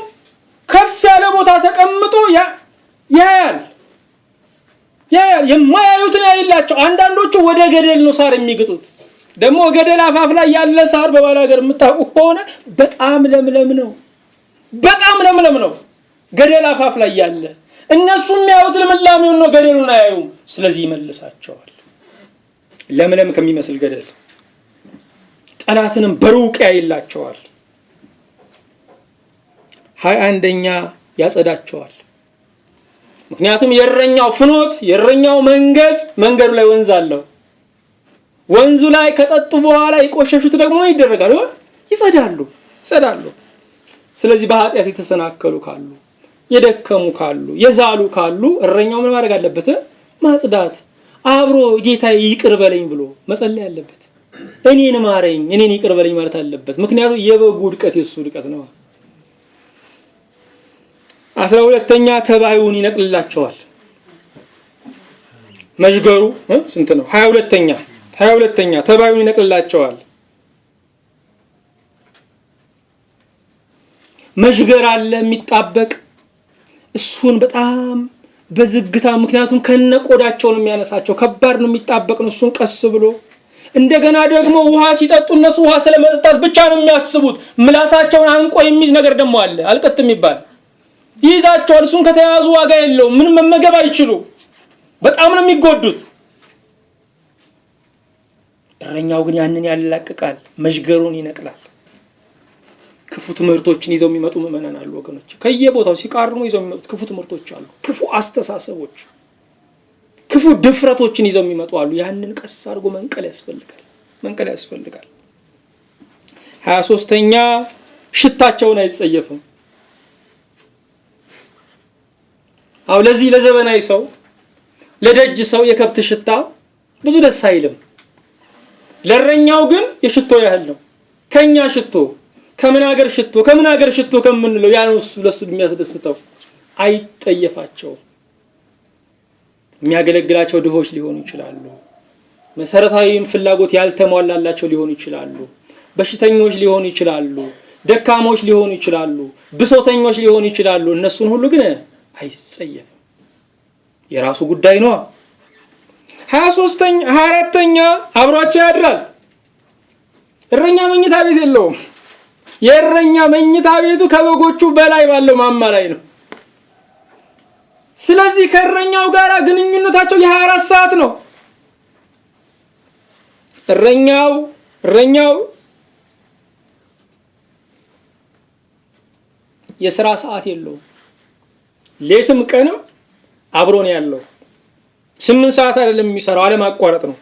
ከፍ ያለ ቦታ ተቀምጦ ያያል። የማያዩትን ያይላቸው። አንዳንዶቹ ወደ ገደል ነው ሳር የሚግጡት። ደግሞ ገደል አፋፍ ላይ ያለ ሳር በባለ ሀገር የምታውቁ ከሆነ በጣም ለምለም ነው። ገደል አፋፍ ላይ ያለ እነሱ የሚያዩት ልምላሜውን ነው፣ ገደሉን አያዩም። ስለዚህ ይመልሳቸዋል። ለምለም ከሚመስል ገደል ጠላትንም በሩቅ ያይላቸዋል። 21ኛ ያጸዳቸዋል። ምክንያቱም የእረኛው ፍኖት የእረኛው መንገዱ ላይ ወንዝ አለው። ወንዙ ላይ ከጠጡ በኋላ የቆሸሹት ደግሞ ይደረጋሉ፣ ይጸዳሉ። ስለዚህ በኃጢአት የተሰናከሉ ካሉ፣ የደከሙ ካሉ፣ የዛሉ ካሉ እረኛው ምን ማድረግ አለበት? ማጽዳት። አብሮ ጌታዬ ይቅር በለኝ ብሎ መጸለይ አለበት። እኔን ማረኝ፣ እኔን ይቅር በለኝ ማለት አለበት። ምክንያቱም የበጉ ውድቀት የሱ ውድቀት ነው። 12ኛ ተባዩን ይነቅልላቸዋል። መዥገሩ ስንት ነው? 22ኛ ተባዩን ይነቅልላቸዋል። መዥገር አለ የሚጣበቅ፣ እሱን በጣም በዝግታ ምክንያቱም ከነቆዳቸው ነው የሚያነሳቸው። ከባድ ነው የሚጣበቅ ነው። እሱን ቀስ ብሎ እንደገና ደግሞ ውሃ ሲጠጡ እነሱ ውሃ ስለመጠጣት ብቻ ነው የሚያስቡት። ምላሳቸውን አንቆ የሚይዝ ነገር ደግሞ አለ፣ አልቀት የሚባል ይይዛቸዋል። እሱን ከተያዙ ዋጋ የለውም። ምንም መመገብ አይችሉ። በጣም ነው የሚጎዱት። እረኛው ግን ያንን ያላቅቃል፣ መዥገሩን ይነቅላል። ክፉ ትምህርቶችን ይዘው የሚመጡ ምዕመናን አሉ ወገኖች። ከየቦታው ሲቃርሙ ይዘው የሚመጡት ክፉ ትምህርቶች አሉ፣ ክፉ አስተሳሰቦች፣ ክፉ ድፍረቶችን ይዘው የሚመጡ አሉ። ያንን ቀስ አድርጎ መንቀል ያስፈልጋል። 23ኛ ሽታቸውን አይጸየፍም። አው ለዚህ ለዘመናዊ ሰው ለደጅ ሰው የከብት ሽታ ብዙ ደስ አይልም። ለእረኛው ግን የሽቶ ያህል ነው። ከኛ ሽቶ ከምን ሀገር ሽቶ ከምንለው ያን ለሱ የሚያስደስተው አይጠየፋቸው። የሚያገለግላቸው ድሆች ሊሆኑ ይችላሉ። መሰረታዊም ፍላጎት ያልተሟላላቸው ሊሆኑ ይችላሉ። በሽተኞች ሊሆኑ ይችላሉ። ደካሞች ሊሆኑ ይችላሉ። ብሶተኞች ሊሆኑ ይችላሉ። እነሱን ሁሉ ግን አይጸየፍም። የራሱ ጉዳይ ነው። 24ኛ አብሯቸው ያድራል። እረኛ መኝታ ቤት የለውም። የእረኛ መኝታ ቤቱ ከበጎቹ በላይ ባለው ማማ ላይ ነው። ስለዚህ ከእረኛው ጋር ግንኙነታቸው የ24 ሰዓት ነው። እረኛው የሥራ ሰዓት የለውም። ሌትም ቀንም አብሮ ነው ያለው። 8 ሰዓት አይደለም የሚሰራው፣ አለማቋረጥ ነው።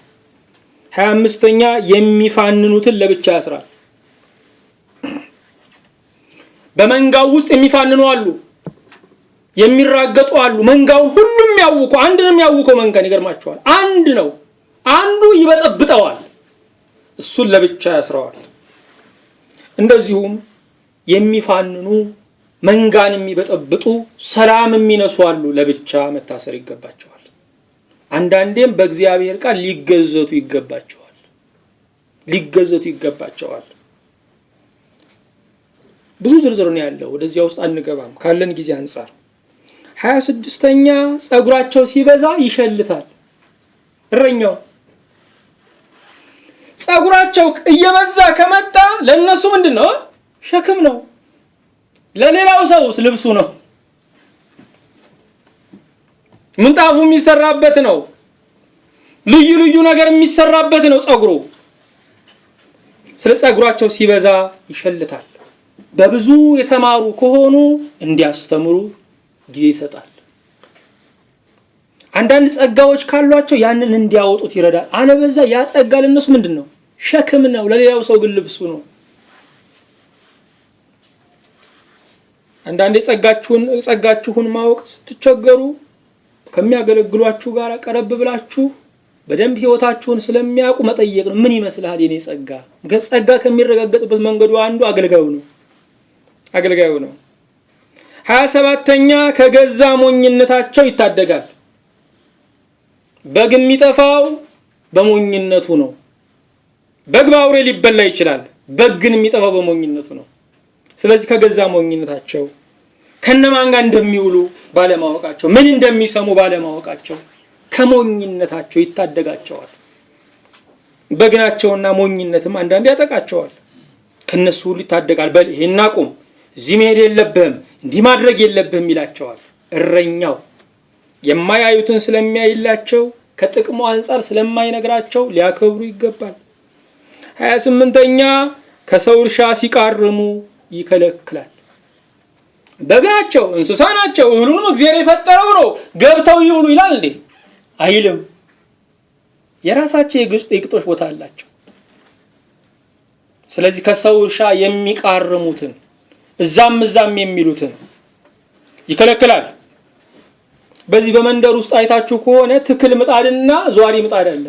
25ኛ የሚፋንኑትን ለብቻ ያስራል። በመንጋው ውስጥ የሚፋንኑ አሉ፣ የሚራገጡ አሉ። መንጋውን ሁሉም ያውቁ፣ አንድ ነው የሚያውቀው መንጋን። ይገርማቸዋል። አንድ ነው፣ አንዱ ይበጠብጠዋል፣ እሱን ለብቻ ያስረዋል። እንደዚሁም የሚፋንኑ መንጋን የሚበጠብጡ ሰላም የሚነሱ አሉ፣ ለብቻ መታሰር ይገባቸዋል። አንዳንዴም በእግዚአብሔር ቃል ሊገዘቱ ይገባቸዋል። ብዙ ዝርዝር ነው ያለው፣ ወደዚያ ውስጥ አንገባም ካለን ጊዜ አንፃር። 26ኛ ጸጉራቸው ሲበዛ ይሸልታል። እረኛው ጸጉራቸው እየበዛ ከመጣ ለነሱ ምንድነው? ሸክም ነው። ለሌላው ሰው ልብሱ ነው። ምንጣፉ የሚሰራበት ነው። ልዩ ነገር የሚሰራበት ነው ጸጉሩ። ስለ ጸጉራቸው ሲበዛ ይሸልታል። በብዙ የተማሩ ከሆኑ እንዲያስተምሩ ጊዜ ይሰጣል። አንዳንድ ጸጋዎች ካሏቸው ያንን እንዲያወጡት ይረዳል። አለበዛ ያ ጸጋ ለነሱ ምንድነው? ሸክም ነው። ለሌላው ሰው ግን ልብሱ ነው። አንዳንዴ ጸጋችሁን ማወቅ ስትቸገሩ ከሚያገለግሏችሁ ጋር ቀረብ ብላችሁ በደንብ ህይወታችሁን ስለሚያውቁ መጠየቅ ነው። ምን ይመስልሃል የኔ ጸጋ? ጸጋ ከሚረጋገጥበት መንገዱ አንዱ አገልጋዩ ነው። 27ኛ ከገዛ ሞኝነታቸው ይታደጋል። በግ የሚጠፋው በሞኝነቱ ነው። በግ በአውሬ ሊበላ ይችላል። በግ ግን የሚጠፋው በሞኝነቱ ነው። ስለዚህ ከገዛ ሞኝነታቸው ከነማን ጋር እንደሚውሉ ባለማወቃቸው፣ ምን እንደሚሰሙ ባለማወቃቸው ከሞኝነታቸው ይታደጋቸዋል። በግናቸውና ሞኝነትም አንዳንድ ያጠቃቸዋል። ከነሱ ሁሉ ይታደጋል። በል ይሄን አቁም፣ እዚህ መሄድ የለብህም፣ እንዲህ ማድረግ የለብህም ይላቸዋል። እረኛው የማያዩትን ስለሚያይላቸው ከጥቅሙ አንፃር ስለማይነግራቸው ሊያከብሩ ይገባል። 28ኛ ከሰው እርሻ ሲቃርሙ ይከለክላል። በግናቸው እንስሳ ናቸው፣ እህሉንም እግዚአብሔር የፈጠረው ነው፣ ገብተው ይውሉ ይላል እንዴ? አይልም። የራሳቸው የግጦሽ ቦታ አላቸው። ስለዚህ ከሰው እርሻ የሚቃርሙትን እዛም የሚሉትን ይከለክላል። በዚህ በመንደር ውስጥ አይታችሁ ከሆነ ትክል ምጣድና ዘዋሪ ምጣድ አለ።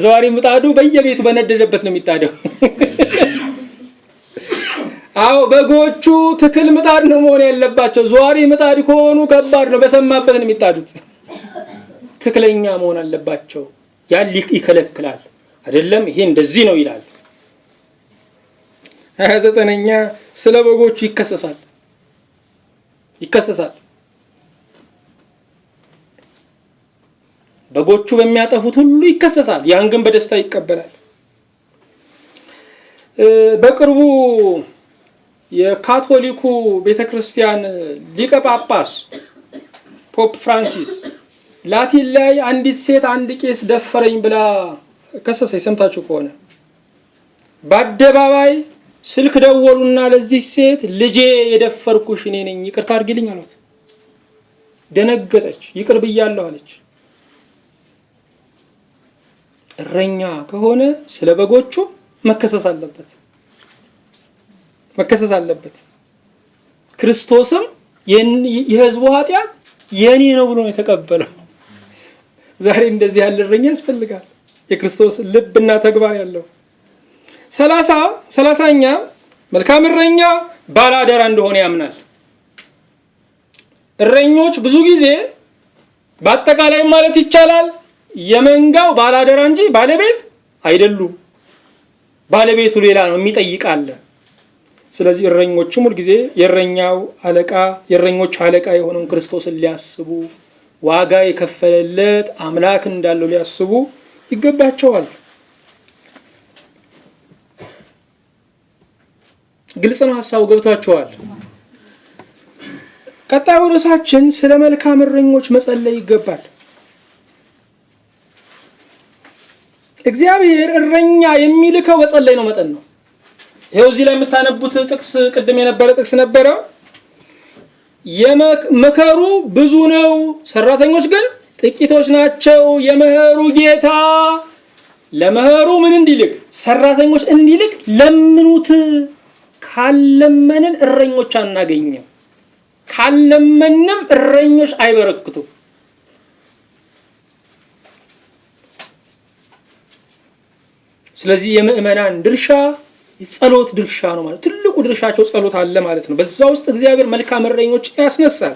ዘዋሪ ምጣዱ በየቤቱ በነደደበት ነው የሚጣደው። አዎ በጎቹ ትክል ምጣድ ነው መሆን ያለባቸው። ዘዋሪ ምጣድ ከሆኑ ከባድ ነው፣ በሰማበት ነው የሚጣዱት። ትክለኛ መሆን አለባቸው። ያን ይከለክላል። አይደለም ይሄ እንደዚህ ነው ይላል። 29ኛ ስለ በጎቹ ይከሰሳል። በጎቹ በሚያጠፉት ሁሉ ይከሰሳል። ያን ግን በደስታ ይቀበላል። በቅርቡ የካቶሊኩ ቤተክርስቲያን ሊቀ ጳጳስ ፖፕ ፍራንሲስ ላቲን ላይ አንዲት ሴት አንድ ቄስ ደፈረኝ ብላ ከሰሰች። ሰምታችሁ ከሆነ በአደባባይ ስልክ ደወሉና ለዚህ ሴት ልጄ የደፈርኩሽ እኔ ነኝ ይቅርታ አድርጊልኝ አሏት። ደነገጠች። ይቅር ብያለሁ አለች። እረኛ ከሆነ ስለ በጎቹ መከሰስ አለበት። ክርስቶስም የሕዝቡ ኃጢአት የኔ ነው ብሎ ነው የተቀበለው። ዛሬ እንደዚህ ያለ እረኛ ያስፈልጋል፣ የክርስቶስ ልብና ተግባር ያለው። 30ኛ መልካም እረኛ ባላደራ እንደሆነ ያምናል። እረኞች ብዙ ጊዜ በአጠቃላይ ማለት ይቻላል የመንጋው ባላደራ እንጂ ባለቤት አይደሉም። ባለቤቱ ሌላ ነው፣ የሚጠይቃል። ስለዚህ እረኞችም ሁሉ ጊዜ የእረኞች አለቃ የሆነውን ክርስቶስን ሊያስቡ፣ ዋጋ የከፈለለት አምላክ እንዳለው ሊያስቡ ይገባቸዋል። ግልጽ ነው ሐሳቡ፣ ገብቷቸዋል። ቀጣዩ ርዕሳችን ስለ መልካም እረኞች መጸለይ ይገባል። እግዚአብሔር እረኛ የሚልከው በጸለይነው መጠን ነው። ይሄው እዚህ ላይ የምታነቡት ጥቅስ ቅድም የነበረ ጥቅስ ነበረ። የመከሩ ብዙ ነው፣ ሰራተኞች ግን ጥቂቶች ናቸው። የመኸሩ ጌታ ለመኸሩ ምን እንዲልክ? ሰራተኞች እንዲልክ ለምኑት። ካለመንን እረኞች አናገኝም። ካለመንም እረኞች አይበረክቱም። ስለዚህ የምእመናን ድርሻ የጸሎት ድርሻ ነው ማለት ትልቁ ድርሻቸው ጸሎት አለ ማለት ነው። በዛ ውስጥ እግዚአብሔር መልካም እረኞች ያስነሳል።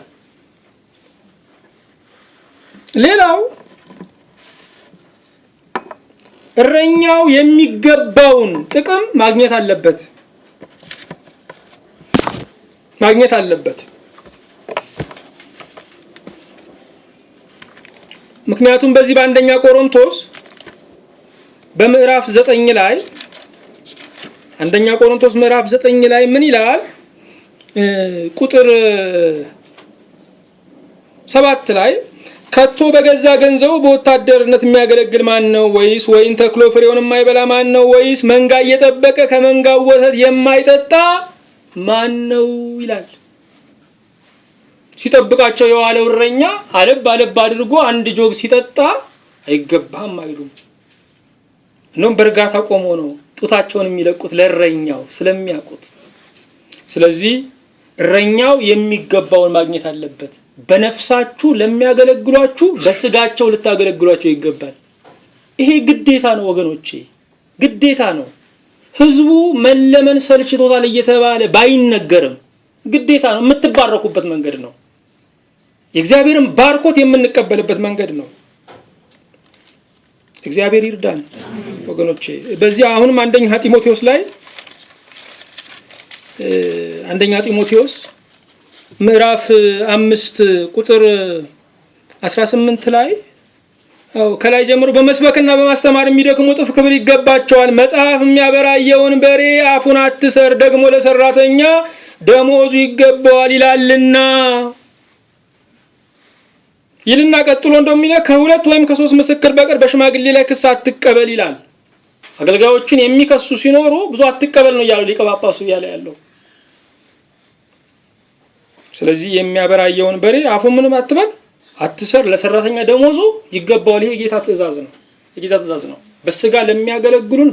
ሌላው እረኛው የሚገባውን ጥቅም ማግኘት አለበት። ምክንያቱም በዚህ በአንደኛ ቆሮንቶስ በምዕራፍ 9 ላይ አንደኛ ቆሮንቶስ ምዕራፍ 9 ላይ ምን ይላል? ቁጥር 7 ላይ ከቶ በገዛ ገንዘቡ በወታደርነት የሚያገለግል ማን ነው? ወይስ ወይን ተክሎ ፍሬውን የማይበላ ማን ነው? ወይስ መንጋ እየጠበቀ ከመንጋው ወተት የማይጠጣ ማን ነው ይላል። ሲጠብቃቸው የዋለው እረኛ አለብ አድርጎ አንድ ጆግ ሲጠጣ አይገባም አይሉም። እነሆም በእርጋታ ቆሞ ነው ጡታቸውን የሚለቁት ለእረኛው ስለሚያውቁት። ስለዚህ እረኛው የሚገባውን ማግኘት አለበት። በነፍሳችሁ ለሚያገለግሏችሁ በስጋቸው ልታገለግሏቸው ይገባል። ይሄ ግዴታ ነው ወገኖቼ፣ ግዴታ ነው። ህዝቡ መለመን ሰልችቶታል እየተባለ ባይነገርም ግዴታ ነው። የምትባረኩበት መንገድ ነው። የእግዚአብሔርን ባርኮት የምንቀበልበት መንገድ ነው። እግዚአብሔር ይርዳን ወገኖቼ። በዚህ አሁንም አንደኛ ጢሞቴዎስ ላይ አንደኛ ጢሞቴዎስ ምዕራፍ 5 ቁጥር 18 ላይ ከላይ ጀምሮ በመስበክና በማስተማር የሚደክሙ እጥፍ ክብር ይገባቸዋል። መጽሐፍ የሚያበራየውን በሬ አፉን አትሰር፣ ደግሞ ለሰራተኛ ደሞዙ ይገባዋል ይላልና ይልና ቀጥሎ እንደሚለው ከሁለት ወይም ከሶስት ምስክር በቀር በሽማግሌ ላይ ክስ አትቀበል ይላል። አገልጋዮችን የሚከሱ ሲኖሩ ብዙ አትቀበል ነው ያለው ሊቀ ጳጳሱ ያለ ያለው። ስለዚህ የሚያበራየውን በሬ አፉን ምንም አትበል አትሰር፣ ለሰራተኛ ደሞዙ ይገባዋል። ይሄ የጌታ ትእዛዝ ነው። የጌታ ትእዛዝ ነው። በስጋ ለሚያገለግሉን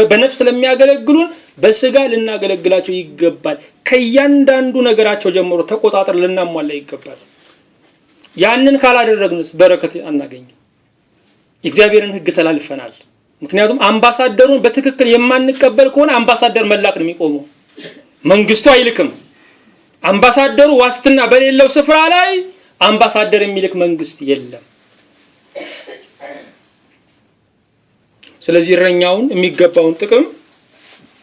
በነፍስ ለሚያገለግሉን በስጋ ልናገለግላቸው ይገባል። ከእያንዳንዱ ነገራቸው ጀምሮ ተቆጣጥር ልናሟላ ይገባል። ያንን ካላደረግንስ በረከት አናገኝም። የእግዚአብሔርን ሕግ ተላልፈናል። ምክንያቱም አምባሳደሩን በትክክል የማንቀበል ከሆነ አምባሳደር መላክ ነው የሚቆመው። መንግስቱ አይልክም። አምባሳደሩ ዋስትና በሌለው ስፍራ ላይ አምባሳደር የሚልክ መንግስት የለም። ስለዚህ እረኛውን የሚገባውን ጥቅም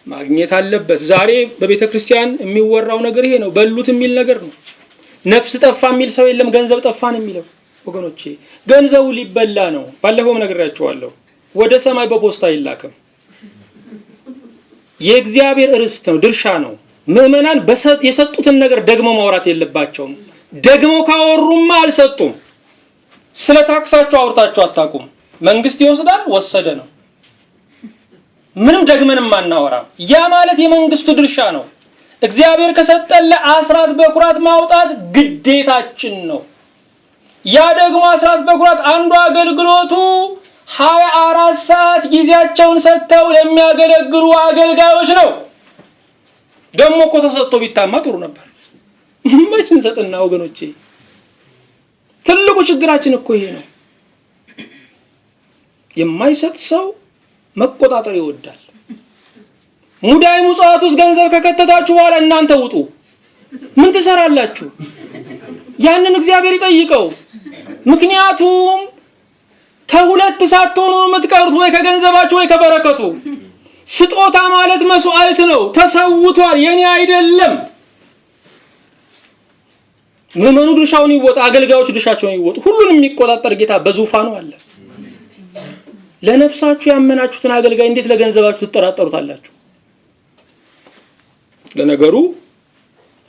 ማግኘት አለበት። ዛሬ በቤተ ክርስቲያን የሚወራው ነገር ይሄ ነው። በሉት የሚል ነገር ነው። ነፍስ ጠፋ የሚል ሰው የለም። ገንዘብ ጠፋ ነው የሚለው። ወገኖቼ ገንዘቡ ሊበላ ነው። ባለፈውም ነግሬያቸዋለሁ። ወደ ሰማይ በፖስታ አይላክም። የእግዚአብሔር ርስት ነው፣ ድርሻ ነው። ምእመናን የሰጡትን ነገር ደግሞ ማውራት የለባቸውም። ደግሞ ካወሩማ አልሰጡም። ስለ ታክሳቸው አውርታቸው አታውቁም። መንግስት ይወስዳል፣ ወሰደ ነው። ምንም ደግመንም አናወራም። ያ ማለት የመንግስቱ ድርሻ ነው። እግዚአብሔር ከሰጠን ለአስራት በኩራት ማውጣት ግዴታችን ነው። ያ ደግሞ አስራት በኩራት አንዱ አገልግሎቱ 24 ሰዓት ጊዜያቸውን ሰጥተው ለሚያገለግሉ አገልጋዮች ነው። ደግሞ እኮ ተሰጥቶ ቢታማ ጥሩ ነበር። መች እንሰጥና ወገኖቼ፣ ትልቁ ችግራችን እኮ ይሄ ነው። የማይሰጥ ሰው መቆጣጠር ይወዳል። ሙዳይ ሙጻት ውስጥ ገንዘብ ከከተታችሁ በኋላ እናንተ ውጡ። ምን ትሰራላችሁ? ያንን እግዚአብሔር ይጠይቀው። ምክንያቱም ከሁለት ሳትሆኑ የምትቀሩት፣ ወይ ከገንዘባችሁ ወይ ከበረከቱ። ስጦታ ማለት መስዋዕት ነው፣ ተሰውቷል፣ የኔ አይደለም። ምእመኑ ድርሻውን ይወጣ፣ አገልጋዮቹ ድርሻቸውን ይወጡ። ሁሉንም የሚቆጣጠር ጌታ በዙፋኑ አለ። ለነፍሳችሁ ያመናችሁትን አገልጋይ እንዴት ለገንዘባችሁ ትጠራጠሩታላችሁ? ለነገሩ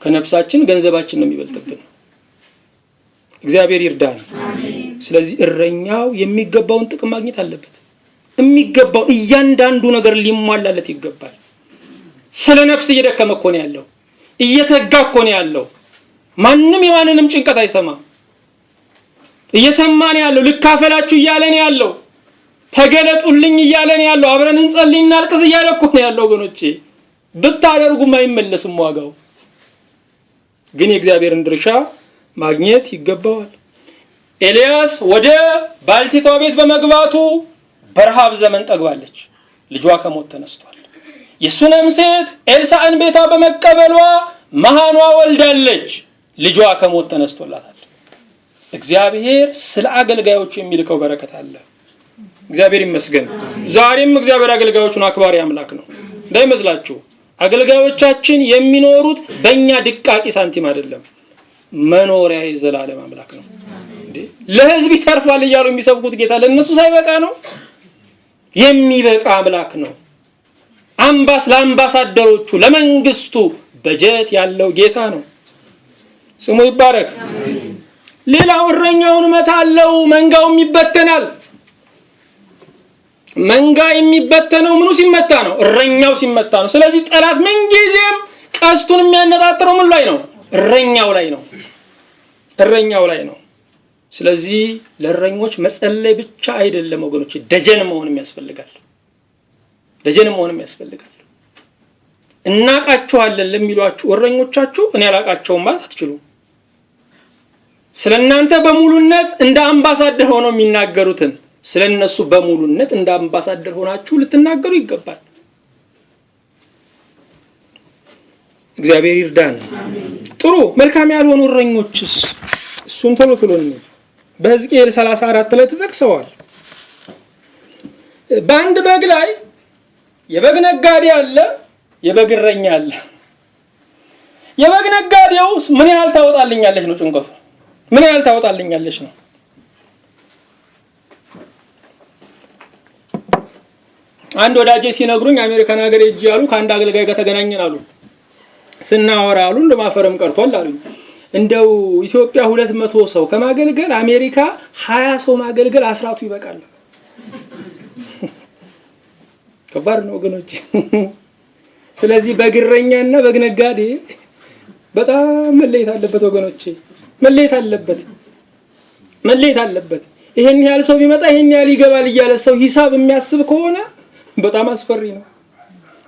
ከነፍሳችን ገንዘባችን ነው የሚበልጥብን። እግዚአብሔር ይርዳን። አሜን። ስለዚህ እረኛው የሚገባውን ጥቅም ማግኘት አለበት። የሚገባው እያንዳንዱ ነገር ሊሟላለት ይገባል። ስለ ነፍስ እየደከመ እኮ ነው ያለው፣ እየተጋ እኮ ነው ያለው። ማንም የማንንም ጭንቀት አይሰማም። እየሰማን ያለው ልካፈላችሁ እያለ ነው ያለው። ተገለጡልኝ እያለ ነው ያለው። አብረን እንጸልይ እናልቅስ እያለ እኮ ነው ያለው። ወገኖቼ ብታደርጉም አይመለስም ዋጋው። ግን የእግዚአብሔርን ድርሻ ማግኘት ይገባዋል። ኤልያስ ወደ ባልቴቷ ቤት በመግባቱ በረሃብ ዘመን ጠግባለች። ልጇ ከሞት ተነስቷል። የሱነም ሴት ኤልሳዕን ቤቷ በመቀበሏ መሃኗ ወልዳለች። ልጇ ከሞት ተነስቶላታል። እግዚአብሔር ስለ አገልጋዮቹ የሚልከው በረከት አለ። እግዚአብሔር ይመስገን። ዛሬም እግዚአብሔር አገልጋዮቹን አክባሪ አምላክ ነው እንዳይመስላችሁ። አገልጋዮቻችን የሚኖሩት በእኛ ድቃቂ ሳንቲም አይደለም። መኖሪያ የዘላለም አምላክ ነው። ለሕዝብ ይተርፋል እያሉ የሚሰብኩት ጌታ ለእነሱ ሳይበቃ ነው? የሚበቃ አምላክ ነው። ለአምባሳደሮቹ ለመንግስቱ በጀት ያለው ጌታ ነው። ስሙ ይባረክ። ሌላው እረኛውን እመታለሁ መንጋውም ይበተናል። መንጋ የሚበተነው ምኑ ሲመታ ነው? እረኛው ሲመታ ነው። ስለዚህ ጠላት ምንጊዜም ቀስቱን የሚያነጣጥረው ምን ላይ ነው? እረኛው ላይ ነው። እረኛው ላይ ነው። ስለዚህ ለእረኞች መጸለይ ብቻ አይደለም ወገኖች፣ ደጀን መሆንም ያስፈልጋል። ደጀን መሆንም ያስፈልጋል። እናቃችኋለን ለሚሏችሁ እረኞቻችሁ እኔ አላቃቸውም ማለት አትችሉም። ስለናንተ በሙሉነት እንደ አምባሳደር ሆነው የሚናገሩትን ስለነሱ በሙሉነት እንደ አምባሳደር ሆናችሁ ልትናገሩ ይገባል። እግዚአብሔር ይርዳን። ጥሩ መልካም ያልሆኑ እረኞችስ? እሱን ቶሎ ነው በሕዝቅኤል 34 ላይ ተጠቅሰዋል። በአንድ በግ ላይ የበግ ነጋዴ አለ፣ የበግ እረኛ አለ። የበግ ነጋዴው ምን ያህል ታወጣልኛለች ነው ጭንቀቱ። ምን ያህል ታወጣልኛለች ነው። አንድ ወዳጄ ሲነግሩኝ አሜሪካን ሀገር ሄጄ ያሉ ከአንድ አገልጋይ ጋር ተገናኘን አሉ። ስናወራ አሉ እንደማፈረም ቀርቷል አሉ። እንደው ኢትዮጵያ 200 ሰው ከማገልገል አሜሪካ 20 ሰው ማገልገል አስራቱ ይበቃል። ከባድ ነው ወገኖች። ስለዚህ በግረኛና በግነጋዴ በጣም መለየት አለበት ወገኖች፣ መለየት አለበት። ይሄን ያህል ሰው ቢመጣ ይሄን ያህል ይገባል እያለ ሰው ሂሳብ የሚያስብ ከሆነ በጣም አስፈሪ ነው።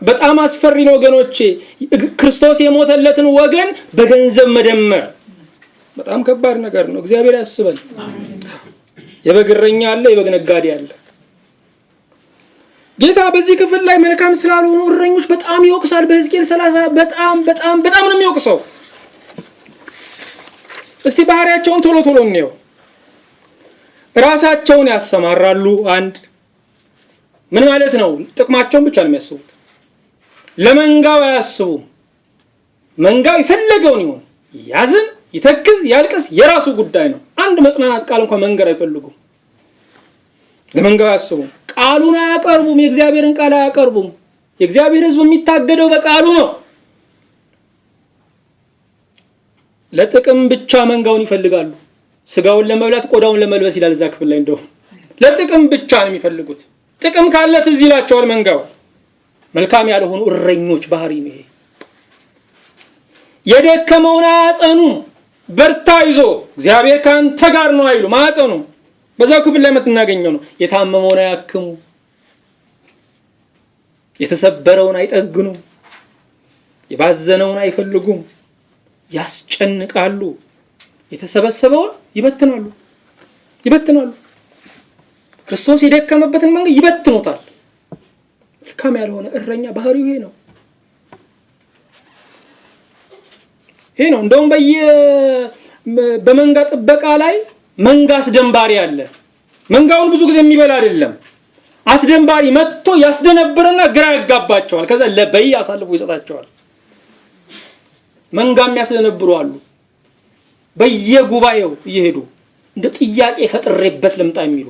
በጣም አስፈሪ ነው ወገኖቼ። ክርስቶስ የሞተለትን ወገን በገንዘብ መደመር በጣም ከባድ ነገር ነው። እግዚአብሔር ያስበን። የበግ እረኛ አለ፣ የበግ ነጋዴ አለ። ጌታ በዚህ ክፍል ላይ መልካም ስላልሆኑ እረኞች በጣም ይወቅሳል። በሕዝቅኤል 30 በጣም ነው የሚወቅሰው። እስቲ ባህሪያቸውን ቶሎ እንየው። ራሳቸውን ያሰማራሉ። አንድ ምን ማለት ነው? ጥቅማቸውን ብቻ ነው የሚያስቡት። ለመንጋው አያስቡም። መንጋው የፈለገውን ይሁን፣ ያዝን፣ ይተክዝ፣ ያልቅስ የራሱ ጉዳይ ነው። አንድ መጽናናት ቃል እንኳን መንገር አይፈልጉም። ለመንጋው አያስቡም። ቃሉን አያቀርቡም። የእግዚአብሔርን ቃል አያቀርቡም። የእግዚአብሔር ሕዝብ የሚታገደው በቃሉ ነው። ለጥቅም ብቻ መንጋውን ይፈልጋሉ። ስጋውን ለመብላት ቆዳውን ለመልበስ ይላል እዛ ክፍል ላይ። እንደው ለጥቅም ብቻ ነው የሚፈልጉት። ጥቅም ካለ ትዝ ይላቸዋል መንጋው። መልካም ያልሆኑ እረኞች ባህሪ ነው ይሄ። የደከመውን አያጸኑም። በርታ ይዞ እግዚአብሔር ካንተ ጋር ነው አይሉ ማጸኑ። በዛው ክፍል ላይ የምትናገኘው ነው። የታመመውን አያክሙ፣ የተሰበረውን አይጠግኑ፣ የባዘነውን አይፈልጉም፣ ያስጨንቃሉ፣ የተሰበሰበውን ይበትናሉ። ክርስቶስ የደከመበትን መንገድ ይበትኑታል። መልካም ያልሆነ እረኛ ባህሪው ይሄ ነው። እንደውም በመንጋ ጥበቃ ላይ መንጋ አስደንባሪ አለ። መንጋውን ብዙ ጊዜ የሚበላ አይደለም። አስደንባሪ መጥቶ ያስደነብርና ግራ ያጋባቸዋል። ከዛ ለበይ አሳልፎ ይሰጣቸዋል። መንጋ የሚያስደነብሩ አሉ። በየጉባኤው እየሄዱ እንደ ጥያቄ ፈጥሬበት ልምጣ የሚሉ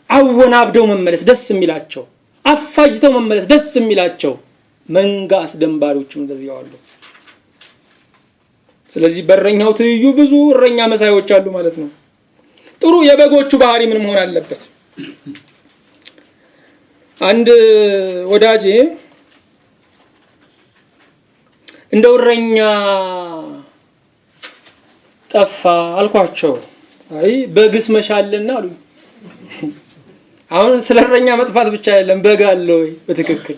አወናብደው መመለስ ደስ የሚላቸው፣ አፋጅተው መመለስ ደስ የሚላቸው መንጋ አስደንባሪዎችም እንደዚህ አሉ። ስለዚህ በእረኛው ትይዩ ብዙ እረኛ መሳዮች አሉ ማለት ነው። ጥሩ የበጎቹ ባህሪ ምን መሆን አለበት? አንድ ወዳጄ እንደው እረኛ ጠፋ አልኳቸው። አይ በግስ መሻልና አሉ። አሁን ስለ እረኛ መጥፋት ብቻ አይደለም፣ በግ አለ ወይ? በትክክል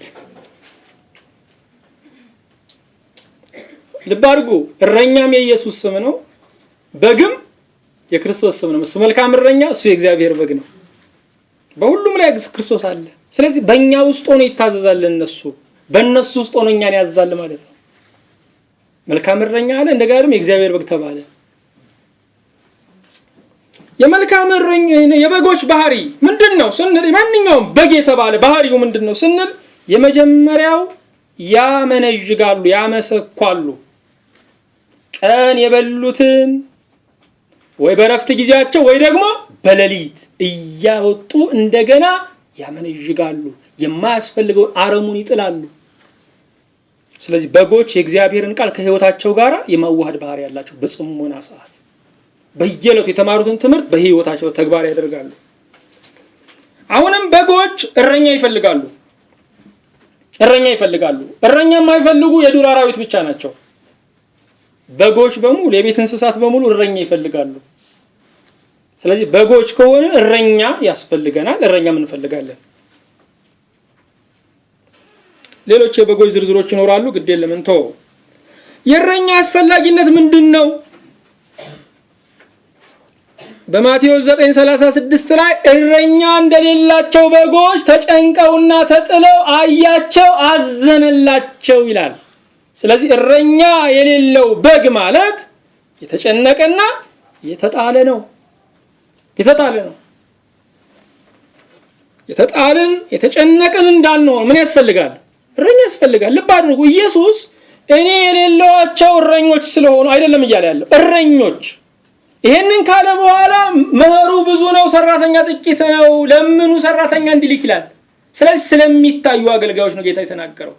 ልብ አድርጉ። እረኛም የኢየሱስ ስም ነው፣ በግም የክርስቶስ ስም ነው። እሱ መልካም እረኛ፣ እሱ የእግዚአብሔር በግ ነው። በሁሉም ላይ ክርስቶስ አለ። ስለዚህ በእኛ ውስጥ ሆኖ ይታዘዛል፣ በእነሱ ውስጥ ሆኖ እኛን ያዛል ማለት ነው። መልካም እረኛ አለ፣ እንደገና ደግሞ የእግዚአብሔር በግ ተባለ። የመልካም እረኛ የበጎች ባህሪ ምንድነው ስንል፣ ማንኛውም በግ የተባለ ባህሪው ምንድነው ስንል፣ የመጀመሪያው ያመነዥጋሉ፣ ያመሰኳሉ። ቀን የበሉትን ወይ በረፍት ጊዜያቸው ወይ ደግሞ በሌሊት እያወጡ እንደገና ያመነዥጋሉ፣ የማያስፈልገውን አረሙን ይጥላሉ። ስለዚህ በጎች የእግዚአብሔርን ቃል ከህይወታቸው ጋር የማዋሃድ ባህሪ ያላቸው፣ በጽሞና ሰዓት በየዕለቱ የተማሩትን ትምህርት በህይወታቸው ተግባር ያደርጋሉ። አሁንም በጎች እረኛ ይፈልጋሉ። እረኛ የማይፈልጉ የዱር አራዊት ብቻ ናቸው። በጎች በሙሉ የቤት እንስሳት በሙሉ እረኛ ይፈልጋሉ። ስለዚህ በጎች ከሆነ እረኛ ያስፈልገናል፣ እረኛም እንፈልጋለን። ሌሎች የበጎች ዝርዝሮች ይኖራሉ፣ ግድ የለም እንተው። የእረኛ አስፈላጊነት ምንድነው? በማቴዎስ 9:36 ላይ እረኛ እንደሌላቸው በጎች ተጨንቀውና ተጥለው አያቸው፣ አዘነላቸው ይላል። ስለዚህ እረኛ የሌለው በግ ማለት የተጨነቀና የተጣለ ነው። የተጣልን የተጨነቅን እንዳንሆን ምን ያስፈልጋል? እረኛ ያስፈልጋል። ልብ አድርጉ። ኢየሱስ እኔ የሌለዋቸው እረኞች ስለሆኑ አይደለም እያለ ያለው እረኞች። ይሄንን ካለ በኋላ መኸሩ ብዙ ነው፣ ሰራተኛ ጥቂት ነው፣ ለምኑ ሰራተኛ እንዲልክ ይላል። ስለዚህ ስለሚታዩ አገልጋዮች ነው ጌታ የተናገረው።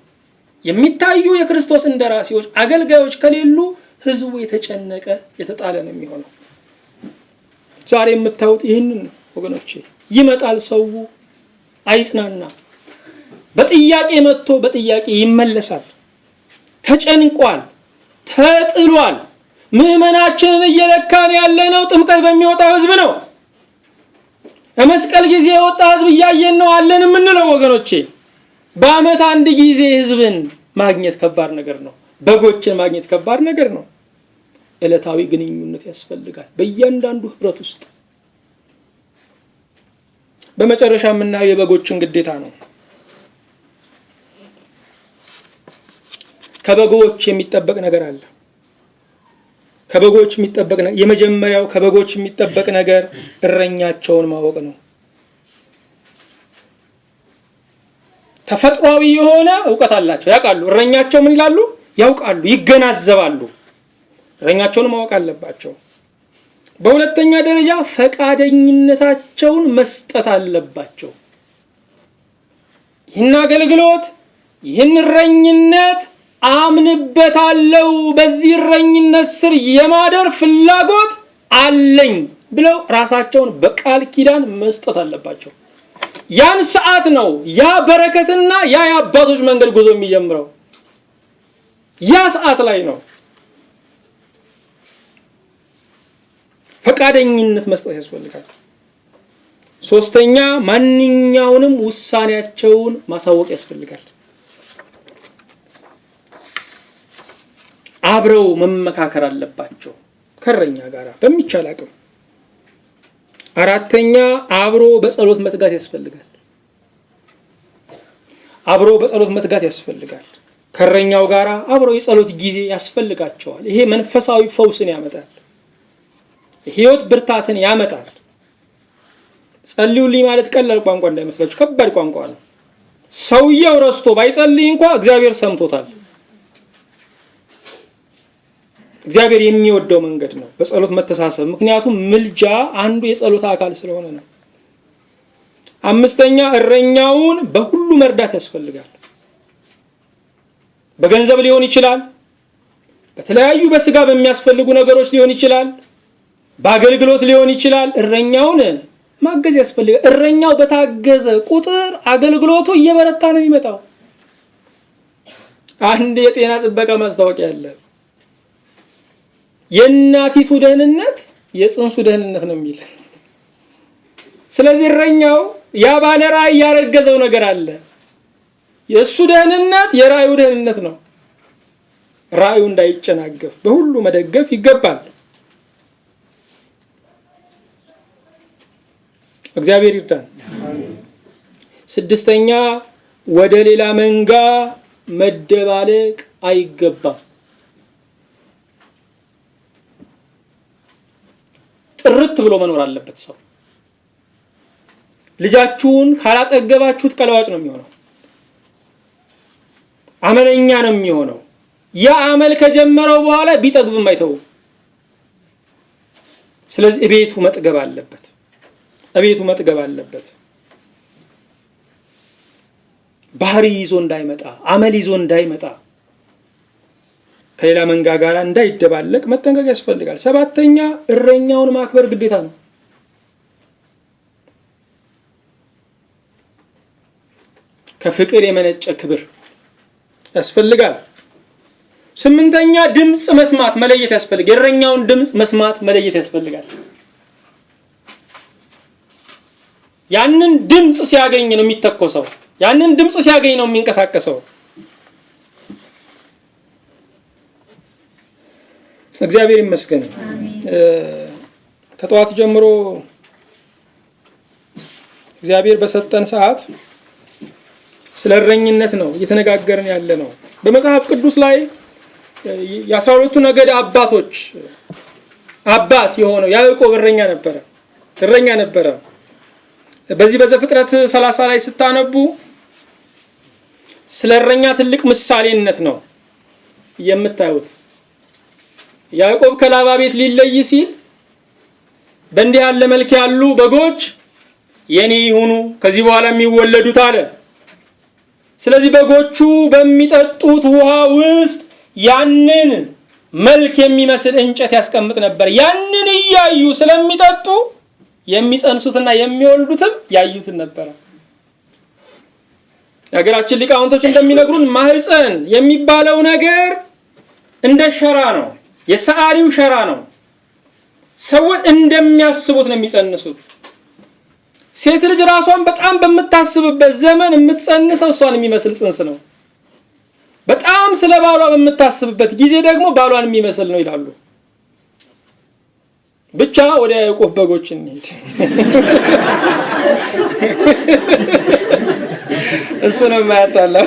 የሚታዩ የክርስቶስ እንደራሴዎች አገልጋዮች ከሌሉ ህዝቡ የተጨነቀ የተጣለ ነው የሚሆነው። ዛሬ የምታዩት ይህንን ወገኖቼ፣ ይመጣል ሰው አይጽናና፣ በጥያቄ መጥቶ በጥያቄ ይመለሳል። ተጨንቋል፣ ተጥሏል። ምዕመናችንን እየለካን ያለነው ጥምቀት በሚወጣው ህዝብ ነው። በመስቀል ጊዜ የወጣ ህዝብ እያየን ነው አለን የምንለው ወገኖቼ። በአመት አንድ ጊዜ ህዝብን ማግኘት ከባድ ነገር ነው። በጎችን ማግኘት ከባድ ነገር ነው። ዕለታዊ ግንኙነት ያስፈልጋል በእያንዳንዱ ህብረት ውስጥ። በመጨረሻ የምናየው የበጎችን ግዴታ ነው። ከበጎች የሚጠበቅ ነገር አለ። ከበጎች የሚጠበቅ ነገር፣ የመጀመሪያው ከበጎች የሚጠበቅ ነገር እረኛቸውን ማወቅ ነው። ተፈጥሯዊ የሆነ ዕውቀት አላቸው፣ ያውቃሉ። እረኛቸው ምን ይላሉ? ያውቃሉ፣ ይገናዘባሉ። እረኛቸውን ማወቅ አለባቸው። በሁለተኛ ደረጃ ፈቃደኝነታቸውን መስጠት አለባቸው። ይህን አገልግሎት፣ ይህን እረኝነት አምንበታለሁ፣ በዚህ እረኝነት ስር የማደር ፍላጎት አለኝ ብለው ራሳቸውን በቃል ኪዳን መስጠት አለባቸው። ያን ሰዓት ነው ያ በረከትና ያ የአባቶች መንገድ ጉዞ የሚጀምረው። ያ ሰዓት ላይ ነው ፈቃደኝነት መስጠት ያስፈልጋል። ሶስተኛ ማንኛውንም ውሳኔያቸውን ማሳወቅ ያስፈልጋል። አብረው መመካከር አለባቸው ከእረኛ ጋር በሚቻል አቅም። አራተኛ አብሮ በጸሎት መትጋት ያስፈልጋል። አብሮ በጸሎት መትጋት ያስፈልጋል። ከእረኛው ጋር አብሮ የጸሎት ጊዜ ያስፈልጋቸዋል። ይሄ መንፈሳዊ ፈውስን ያመጣል። ህይወት ብርታትን ያመጣል። ጸልዩልኝ ማለት ቀላል ቋንቋ እንዳይመስላችሁ፣ ከባድ ቋንቋ ነው። ሰውየው ረስቶ ባይጸልይ እንኳን እግዚአብሔር ሰምቶታል። እግዚአብሔር የሚወደው መንገድ ነው በጸሎት መተሳሰብ። ምክንያቱም ምልጃ አንዱ የጸሎት አካል ስለሆነ ነው። አምስተኛ እረኛውን በሁሉ መርዳት ያስፈልጋል። በገንዘብ ሊሆን ይችላል፣ በተለያዩ በስጋ በሚያስፈልጉ ነገሮች ሊሆን ይችላል፣ በአገልግሎት ሊሆን ይችላል። እረኛውን ማገዝ ያስፈልጋል። እረኛው በታገዘ ቁጥር አገልግሎቱ እየበረታ ነው የሚመጣው። አንድ የጤና ጥበቃ ማስታወቂያ አለ። የእናቲቱ ደህንነት የጽንሱ ደህንነት ነው የሚል። ስለዚህ እረኛው ያ ባለ ራእይ ያረገዘው ነገር አለ። የእሱ ደህንነት የራእዩ ደህንነት ነው። ራእዩ እንዳይጨናገፍ በሁሉ መደገፍ ይገባል። እግዚአብሔር ይርዳን። ስድስተኛ ወደ ሌላ መንጋ መደባለቅ አይገባም። ጥርት ብሎ መኖር አለበት ሰው። ልጃችሁን ካላጠገባችሁት ቀለዋጭ ነው የሚሆነው፣ አመለኛ ነው የሚሆነው። ያ አመል ከጀመረው በኋላ ቢጠግብም አይተውም። ስለዚህ እቤቱ መጥገብ አለበት፣ እቤቱ መጥገብ አለበት። ባህሪ ይዞ እንዳይመጣ፣ አመል ይዞ እንዳይመጣ፣ ከሌላ መንጋ ጋር እንዳይደባለቅ መጠንቀቅ ያስፈልጋል። ሰባተኛ እረኛውን ማክበር ግዴታ ነው። ከፍቅር የመነጨ ክብር ያስፈልጋል። ስምንተኛ ድምጽ መስማት መለየት ያስፈልጋል። የእረኛውን ድምጽ መስማት መለየት ያስፈልጋል። ያንን ድምጽ ሲያገኝ ነው የሚተኮሰው። ያንን ድምጽ ሲያገኝ ነው የሚንቀሳቀሰው። እግዚአብሔር ይመስገን። ከጠዋት ጀምሮ እግዚአብሔር በሰጠን ሰዓት ስለ እረኝነት ነው እየተነጋገርን ያለ ነው። በመጽሐፍ ቅዱስ ላይ የ12ቱ ነገድ አባቶች አባት የሆነው ያዕቆብ እረኛ ነበረ። በዚህ በዘፍጥረት 30 ላይ ስታነቡ ስለ እረኛ ትልቅ ምሳሌነት ነው የምታዩት። ያዕቆብ ከላባ ቤት ሊለይ ሲል በእንዲህ ያለ መልክ ያሉ በጎች የኔ ይሁኑ ከዚህ በኋላ የሚወለዱት አለ። ስለዚህ በጎቹ በሚጠጡት ውሃ ውስጥ ያንን መልክ የሚመስል እንጨት ያስቀምጥ ነበር። ያንን እያዩ ስለሚጠጡ የሚጸንሱትና የሚወልዱትም ያዩትን ነበር። የሀገራችን ሊቃውንቶች እንደሚነግሩን ማህፀን የሚባለው ነገር እንደ ሸራ ነው፣ የሰዓሊው ሸራ ነው። ሰዎች እንደሚያስቡት ነው የሚጸንሱት። ሴት ልጅ ራሷን በጣም በምታስብበት ዘመን የምትጸንሰው እሷን የሚመስል ጽንስ ነው። በጣም ስለ ባሏ በምታስብበት ጊዜ ደግሞ ባሏን የሚመስል ነው ይላሉ። ብቻ ወደ ያዕቆብ በጎች እንሂድ። እሱ ነው የማያጣላው።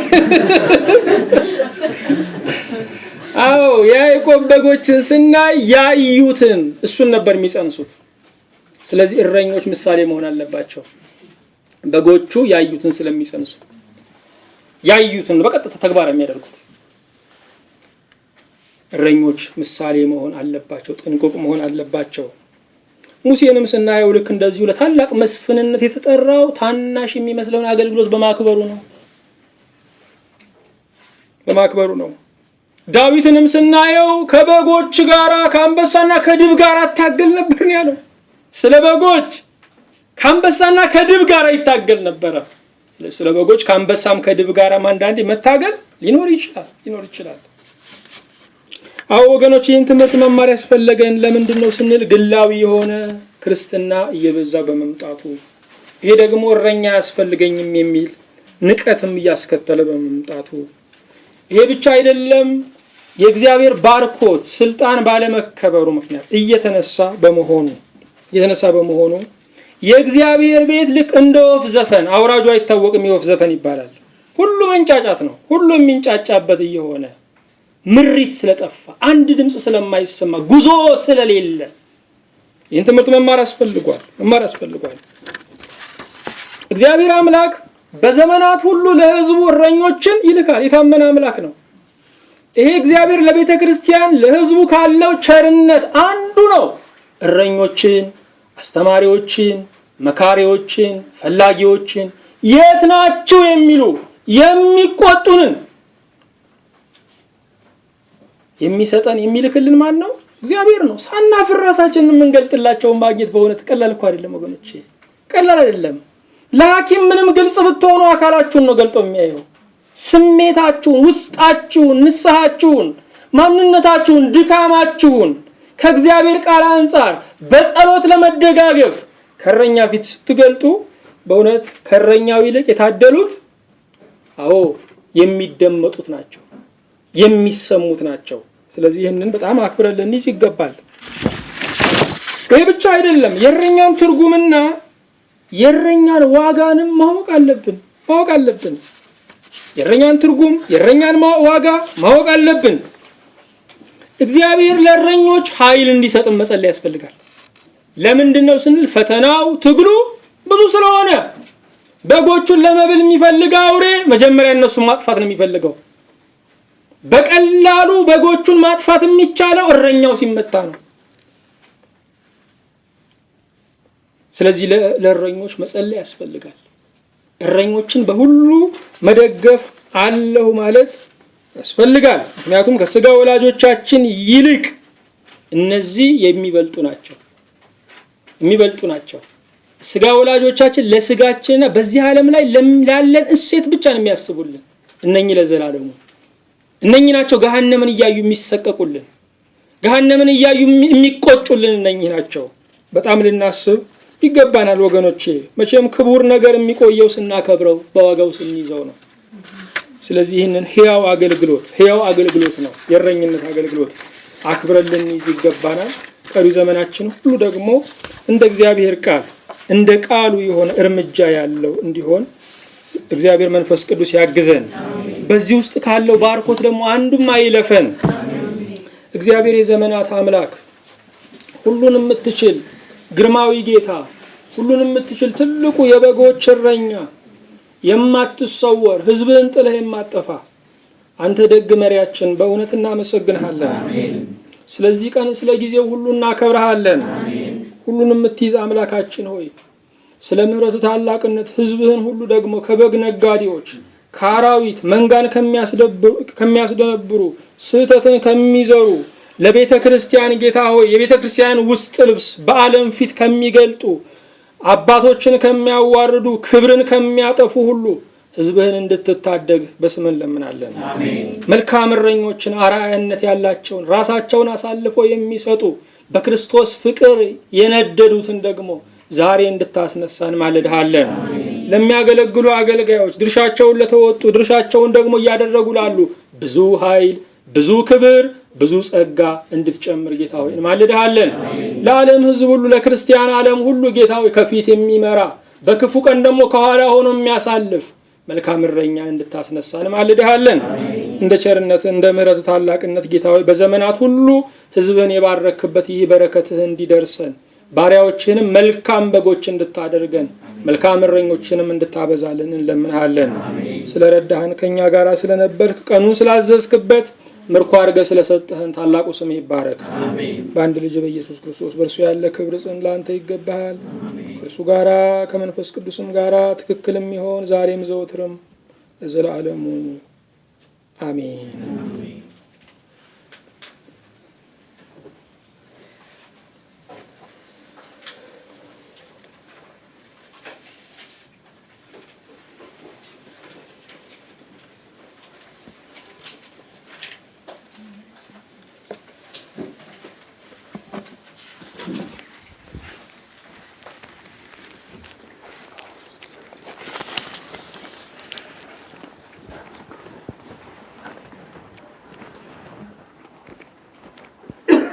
አዎ የያዕቆብ በጎችን ስናይ ያዩትን እሱን ነበር የሚጸንሱት። ስለዚህ እረኞች ምሳሌ መሆን አለባቸው። በጎቹ ያዩትን ስለሚጸንሱ ያዩትን በቀጥታ ተግባር የሚያደርጉት እረኞች ምሳሌ መሆን አለባቸው፣ ጥንቁቅ መሆን አለባቸው። ሙሴንም ስናየው ልክ እንደዚሁ ለታላቅ መስፍንነት የተጠራው ታናሽ የሚመስለውን አገልግሎት በማክበሩ ነው። ዳዊትንም ስናየው ከበጎች ጋራ ከአንበሳና ከድብ ጋር አታገል ነበር ያለው። ስለ በጎች ከአንበሳና ከድብ ጋር ይታገል ነበረ። ስለ በጎች ከአንበሳም ከድብ ጋር አንዳንዴ መታገል ሊኖር ይችላል። አዎ ወገኖች፣ ይህን ትምህርት መማር ያስፈለገን ለምንድን ነው ስንል ግላዊ የሆነ ክርስትና እየበዛ በመምጣቱ፣ ይሄ ደግሞ እረኛ ያስፈልገኝም የሚል ንቀትም እያስከተለ በመምጣቱ፣ ይሄ ብቻ አይደለም የእግዚአብሔር ባርኮት ስልጣን ባለመከበሩ ምክንያት እየተነሳ በመሆኑ የእግዚአብሔር ቤት ልክ እንደ ወፍ ዘፈን አውራጁ አይታወቅም፣ የወፍ ዘፈን ይባላል። ሁሉ መንጫጫት ነው። ሁሉ የሚንጫጫበት እየሆነ ምሪት ስለጠፋ፣ አንድ ድምጽ ስለማይሰማ፣ ጉዞ ስለሌለ ይህን ትምህርት መማር ያስፈልጓል። እግዚአብሔር አምላክ በዘመናት ሁሉ ለሕዝቡ እረኞችን ይልካል። የታመነ አምላክ ነው። ይሄ እግዚአብሔር ለቤተ ክርስቲያን ለሕዝቡ ካለው ቸርነት አንዱ ነው። እረኞችን፣ አስተማሪዎችን፣ መካሪዎችን፣ ፈላጊዎችን የት ናችሁ የሚሉ የሚቆጡንን የሚሰጠን የሚልክልን ማን ነው? እግዚአብሔር ነው። ሳናፍር ራሳችንን የምንገልጥላቸውን ማግኘት በእውነት ቀላል እኮ አይደለም ወገኖቼ፣ ቀላል አይደለም። ለሐኪም ምንም ግልጽ ብትሆኑ አካላችሁን ነው ገልጦ የሚያየው። ስሜታችሁን፣ ውስጣችሁን፣ ንስሐችሁን፣ ማንነታችሁን፣ ድካማችሁን ከእግዚአብሔር ቃል አንጻር በጸሎት ለመደጋገፍ ከእረኛ ፊት ስትገልጡ በእውነት ከእረኛው ይልቅ የታደሉት የሚደመጡት ናቸው፣ የሚሰሙት ናቸው። ስለዚህ ይህንን በጣም አክብረን ልንይዝ ይገባል። ይህ ብቻ አይደለም፣ የእረኛን ትርጉምና የእረኛን ዋጋንም ማወቅ አለብን። የእረኛን ትርጉም፣ የእረኛን ዋጋ ማወቅ አለብን። እግዚአብሔር ለእረኞች ኃይል እንዲሰጥ መጸለይ ያስፈልጋል። ለምንድነው ስንል ፈተናው ትግሉ ብዙ ስለሆነ። በጎቹን ለመብል የሚፈልግ አውሬ መጀመሪያ እነሱን ማጥፋት ነው የሚፈልገው። በቀላሉ በጎቹን ማጥፋት የሚቻለው እረኛው ሲመታ ነው። ስለዚህ ለእረኞች መጸለይ ያስፈልጋል። እረኞችን በሁሉ መደገፍ አለሁ ማለት ያስፈልጋል። ምክንያቱም ከስጋ ወላጆቻችን ይልቅ እነዚህ የሚበልጡ ናቸው። ስጋ ወላጆቻችን ለስጋችንና በዚህ ዓለም ላይ ላለን እሴት ብቻ ነው የሚያስቡልን። እነኚህ ለዘላለሙ እነኚህ ናቸው ገሃነምን እያዩ የሚሰቀቁልን፣ ገሃነምን እያዩ የሚቆጩልን እነኚህ ናቸው። በጣም ልናስብ ይገባናል ወገኖቼ። መቼም ክቡር ነገር የሚቆየው ስናከብረው፣ በዋጋው ስንይዘው ነው። ስለዚህ ይህንን ሕያው አገልግሎት ነው፣ የእረኝነት አገልግሎት አክብረን ልንይዝ ይገባናል። ቀሪ ዘመናችን ሁሉ ደግሞ እንደ እግዚአብሔር ቃል እንደ ቃሉ የሆነ እርምጃ ያለው እንዲሆን እግዚአብሔር መንፈስ ቅዱስ ያግዘን። በዚህ ውስጥ ካለው ባርኮት ደግሞ አንዱም አይለፈን። እግዚአብሔር የዘመናት አምላክ፣ ሁሉን የምትችል ግርማዊ ጌታ፣ ሁሉን የምትችል ትልቁ የበጎች እረኛ፣ የማትሰወር ሕዝብህን ጥለህ የማጠፋ አንተ ደግ መሪያችን በእውነት እናመሰግንሃለን። ስለዚህ ቀን ስለ ጊዜው ሁሉ እናከብርሃለን። ሁሉን የምትይዝ አምላካችን ሆይ ስለ ምሕረት ታላቅነት ሕዝብህን ሁሉ ደግሞ ከበግ ነጋዴዎች፣ ከአራዊት መንጋን ከሚያስደነብሩ፣ ስህተትን ከሚዘሩ፣ ለቤተ ክርስቲያን ጌታ ሆይ የቤተ ክርስቲያን ውስጥ ልብስ በዓለም ፊት ከሚገልጡ፣ አባቶችን ከሚያዋርዱ፣ ክብርን ከሚያጠፉ ሁሉ ሕዝብህን እንድትታደግ በስምህ እንለምናለን። መልካም እረኞችን፣ አርአያነት ያላቸውን፣ ራሳቸውን አሳልፈው የሚሰጡ፣ በክርስቶስ ፍቅር የነደዱትን ደግሞ ዛሬ እንድታስነሳን ማለድሃለን። ለሚያገለግሉ አገልጋዮች፣ ድርሻቸውን ለተወጡ፣ ድርሻቸውን ደግሞ እያደረጉ ላሉ ብዙ ኃይል፣ ብዙ ክብር፣ ብዙ ጸጋ እንድትጨምር ጌታ ሆይ ማለድሃለን። ለዓለም ሕዝብ ሁሉ፣ ለክርስቲያን ዓለም ሁሉ ጌታ ሆይ ከፊት የሚመራ በክፉ ቀን ደግሞ ከኋላ ሆኖ የሚያሳልፍ መልካም እረኛን እንድታስነሳን ማለድሃለን። እንደ ቸርነት እንደ ምሕረት ታላቅነት ጌታ ሆይ በዘመናት ሁሉ ሕዝብን የባረክበት ይህ በረከትህ እንዲደርሰን ባሪያዎችህንም መልካም በጎች እንድታደርገን መልካም እረኞችንም እንድታበዛልን እንለምንሃለን። ስለረዳህን ከኛ ጋር ስለነበርክ ቀኑን ስላዘዝክበት ምርኮ አድርገህ ስለሰጠህን ታላቁ ስምህ ይባረክ። በአንድ ልጅ በኢየሱስ ክርስቶስ በእርሱ ያለ ክብር ጽን ለአንተ ይገባሃል። ከእርሱ ጋራ ከመንፈስ ቅዱስም ጋራ ትክክል የሚሆን ዛሬም ዘወትርም ለዘላለሙ አሜን።